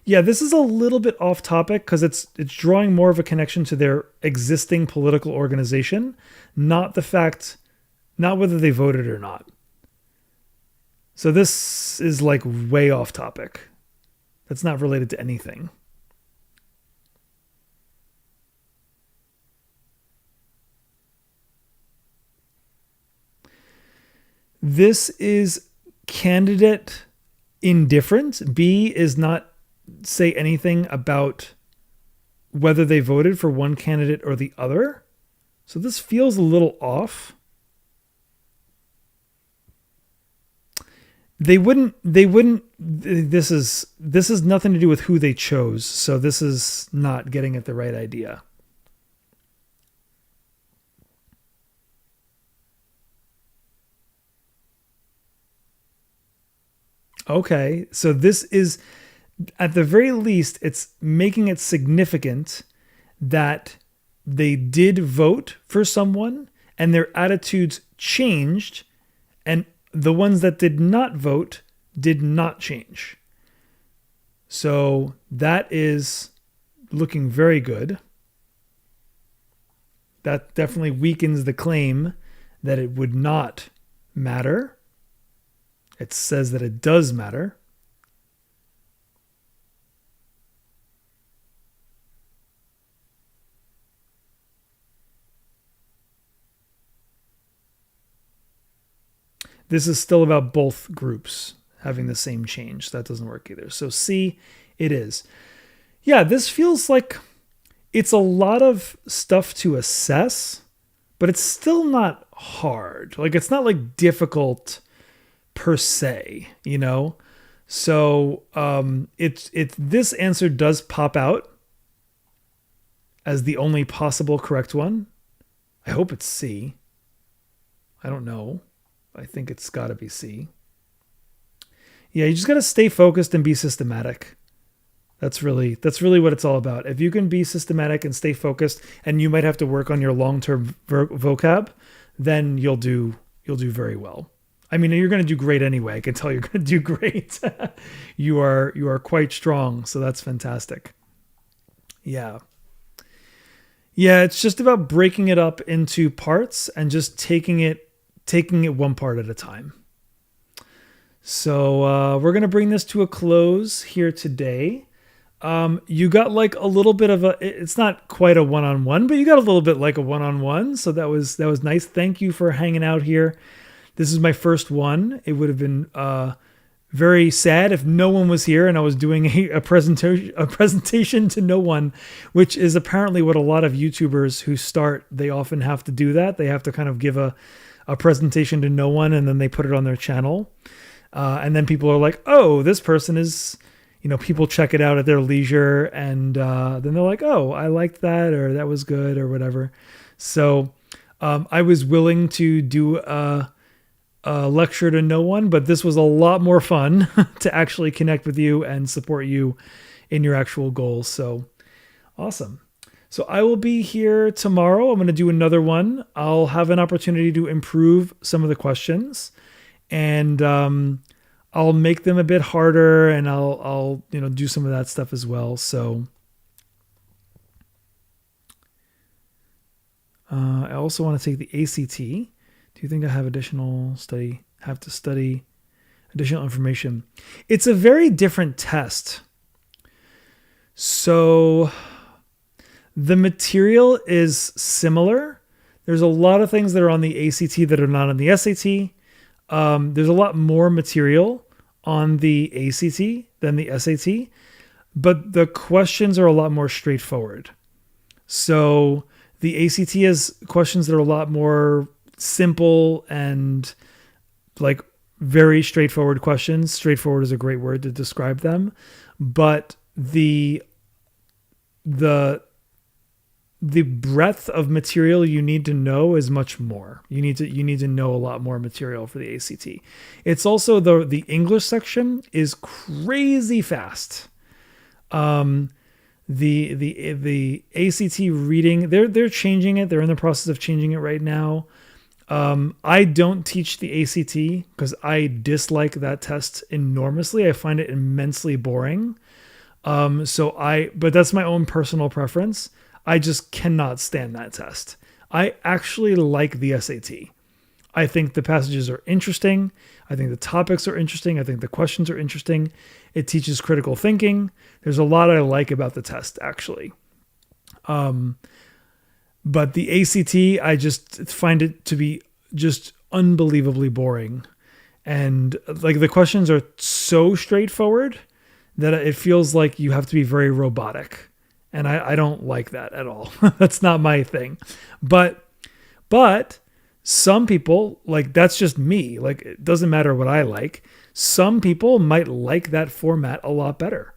Yeah, this is a little bit off topic because it's drawing more of a connection to their existing political organization, not whether they voted or not. So this is like way off topic. That's not related to anything. This is candidate indifferent. B is not say anything about whether they voted for one candidate or the other. So this feels a little off. This is nothing to do with who they chose. So this is not getting at the right idea. Okay, so this is, at the very least, it's making it significant that they did vote for someone and their attitudes changed, and the ones that did not vote did not change. So that is looking very good. That definitely weakens the claim that it would not matter. It says that it does matter. This is still about both groups having the same change. That doesn't work either. So C, it is. Yeah, this feels like it's a lot of stuff to assess, but it's still not hard. Like, it's not like difficult per se, you know? So this answer does pop out as the only possible correct one. I hope it's C. I don't know. I think it's got to be C. Yeah, you just got to stay focused and be systematic. That's really what it's all about. If you can be systematic and stay focused, and you might have to work on your long-term vocab, then you'll do very well. I mean, you're going to do great anyway. I can tell you're going to do great. You are quite strong, so that's fantastic. Yeah. Yeah, it's just about breaking it up into parts and just taking it one part at a time. So we're going to bring this to a close here today. You got like a little bit of it's not quite a one-on-one, but you got a little bit like a one-on-one. So that was nice. Thank you for hanging out here. This is my first one. It would have been very sad if no one was here and I was doing a presentation to no one, which is apparently what a lot of YouTubers who start, they often have to do that. They have to kind of give a presentation to no one, and then they put it on their channel. And then people are like, oh, this person is, people check it out at their leisure. And then they're like, oh, I liked that, or that was good, or whatever. So I was willing to do a lecture to no one, but this was a lot more fun to actually connect with you and support you in your actual goals. So awesome. So I will be here tomorrow. I'm going to do another one. I'll have an opportunity to improve some of the questions, and I'll make them a bit harder, and I'll do some of that stuff as well. So I also want to take the ACT. Do you think I have to study additional information? It's a very different test. So the material is similar. There's a lot of things that are on the ACT that are not on the SAT. There's a lot more material on the ACT than the SAT, but the questions are a lot more straightforward. So The ACT has questions that are a lot more simple and like very straightforward questions. Straightforward is a great word to describe them, but the breadth of material you need to know is much more. You need to know a lot more material for the ACT. It's also the English section is crazy fast. The ACT reading, they're changing it. They're in the process of changing it right now. I don't teach the ACT because I dislike that test enormously. I find it immensely boring. But that's my own personal preference. I just cannot stand that test. I actually like the SAT. I think the passages are interesting. I think the topics are interesting. I think the questions are interesting. It teaches critical thinking. There's a lot I like about the test, actually. But the ACT, I just find it to be just unbelievably boring. And like the questions are so straightforward that it feels like you have to be very robotic. And I don't like that at all. That's not my thing. But some people, like, that's just me. Like, it doesn't matter what I like. Some people might like that format a lot better.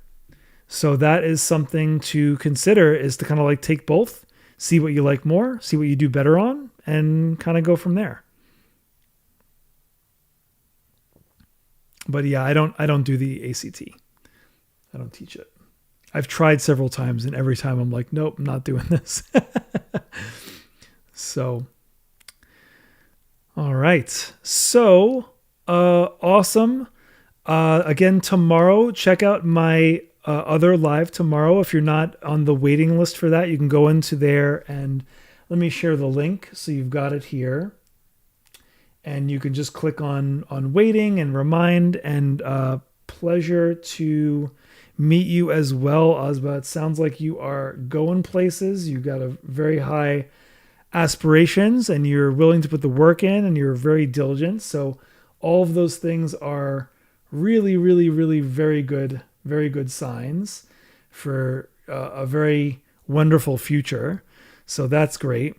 So that is something to consider, is to kind of like take both, see what you like more, see what you do better on, and kind of go from there. But yeah, I don't do the ACT. I don't teach it. I've tried several times, and every time I'm like, nope, I'm not doing this. So, all right. So, awesome. Again, tomorrow, check out my other live tomorrow. If you're not on the waiting list for that, you can go into there, and let me share the link so you've got it here. And you can just click on waiting and remind, and pleasure to meet you as well, Ozba. It sounds like you are going places. You've got a very high aspirations, and you're willing to put the work in, and you're very diligent. So all of those things are really, really, really very good signs for a very wonderful future. So that's great.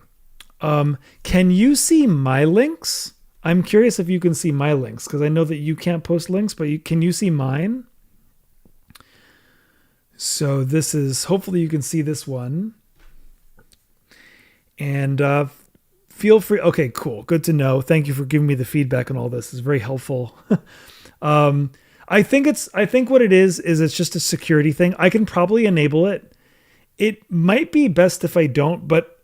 Can you see my links? I'm curious if you can see my links, because I know that you can't post links, but can you see mine? So this is, hopefully you can see this one. And feel free. Okay, cool. Good to know. Thank you for giving me the feedback on all this. It's very helpful. I think what it is it's just a security thing. I can probably enable it. It might be best if I don't, but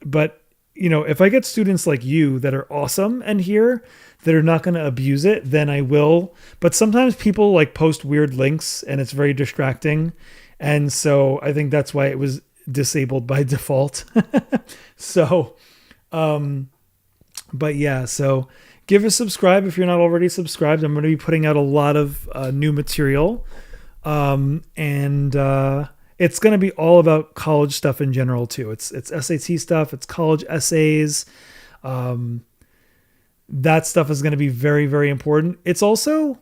you know, if I get students like you that are awesome and here that are not going to abuse it, then I will. But sometimes people like post weird links, and it's very distracting. And so I think that's why it was disabled by default. So, but yeah, so give a subscribe if you're not already subscribed. I'm going to be putting out a lot of new material. And it's going to be all about college stuff in general too. It's SAT stuff. It's college essays. That stuff is going to be very, very important. It's also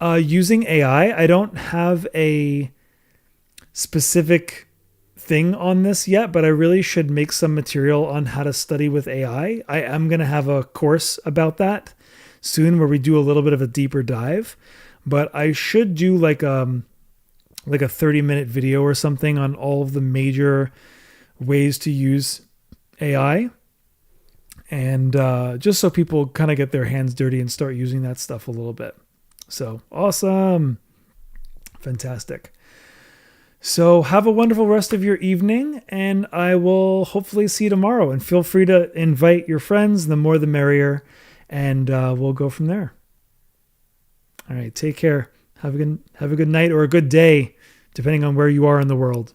using AI. I don't have a specific thing on this yet, but I really should make some material on how to study with AI. I am going to have a course about that soon where we do a little bit of a deeper dive, but I should do like a 30-minute video or something on all of the major ways to use AI. And just so people kind of get their hands dirty and start using that stuff a little bit. So awesome. Fantastic. So have a wonderful rest of your evening, and I will hopefully see you tomorrow. And feel free to invite your friends. The more the merrier. And we'll go from there. All right. Take care. Have a good night or a good day, depending on where you are in the world.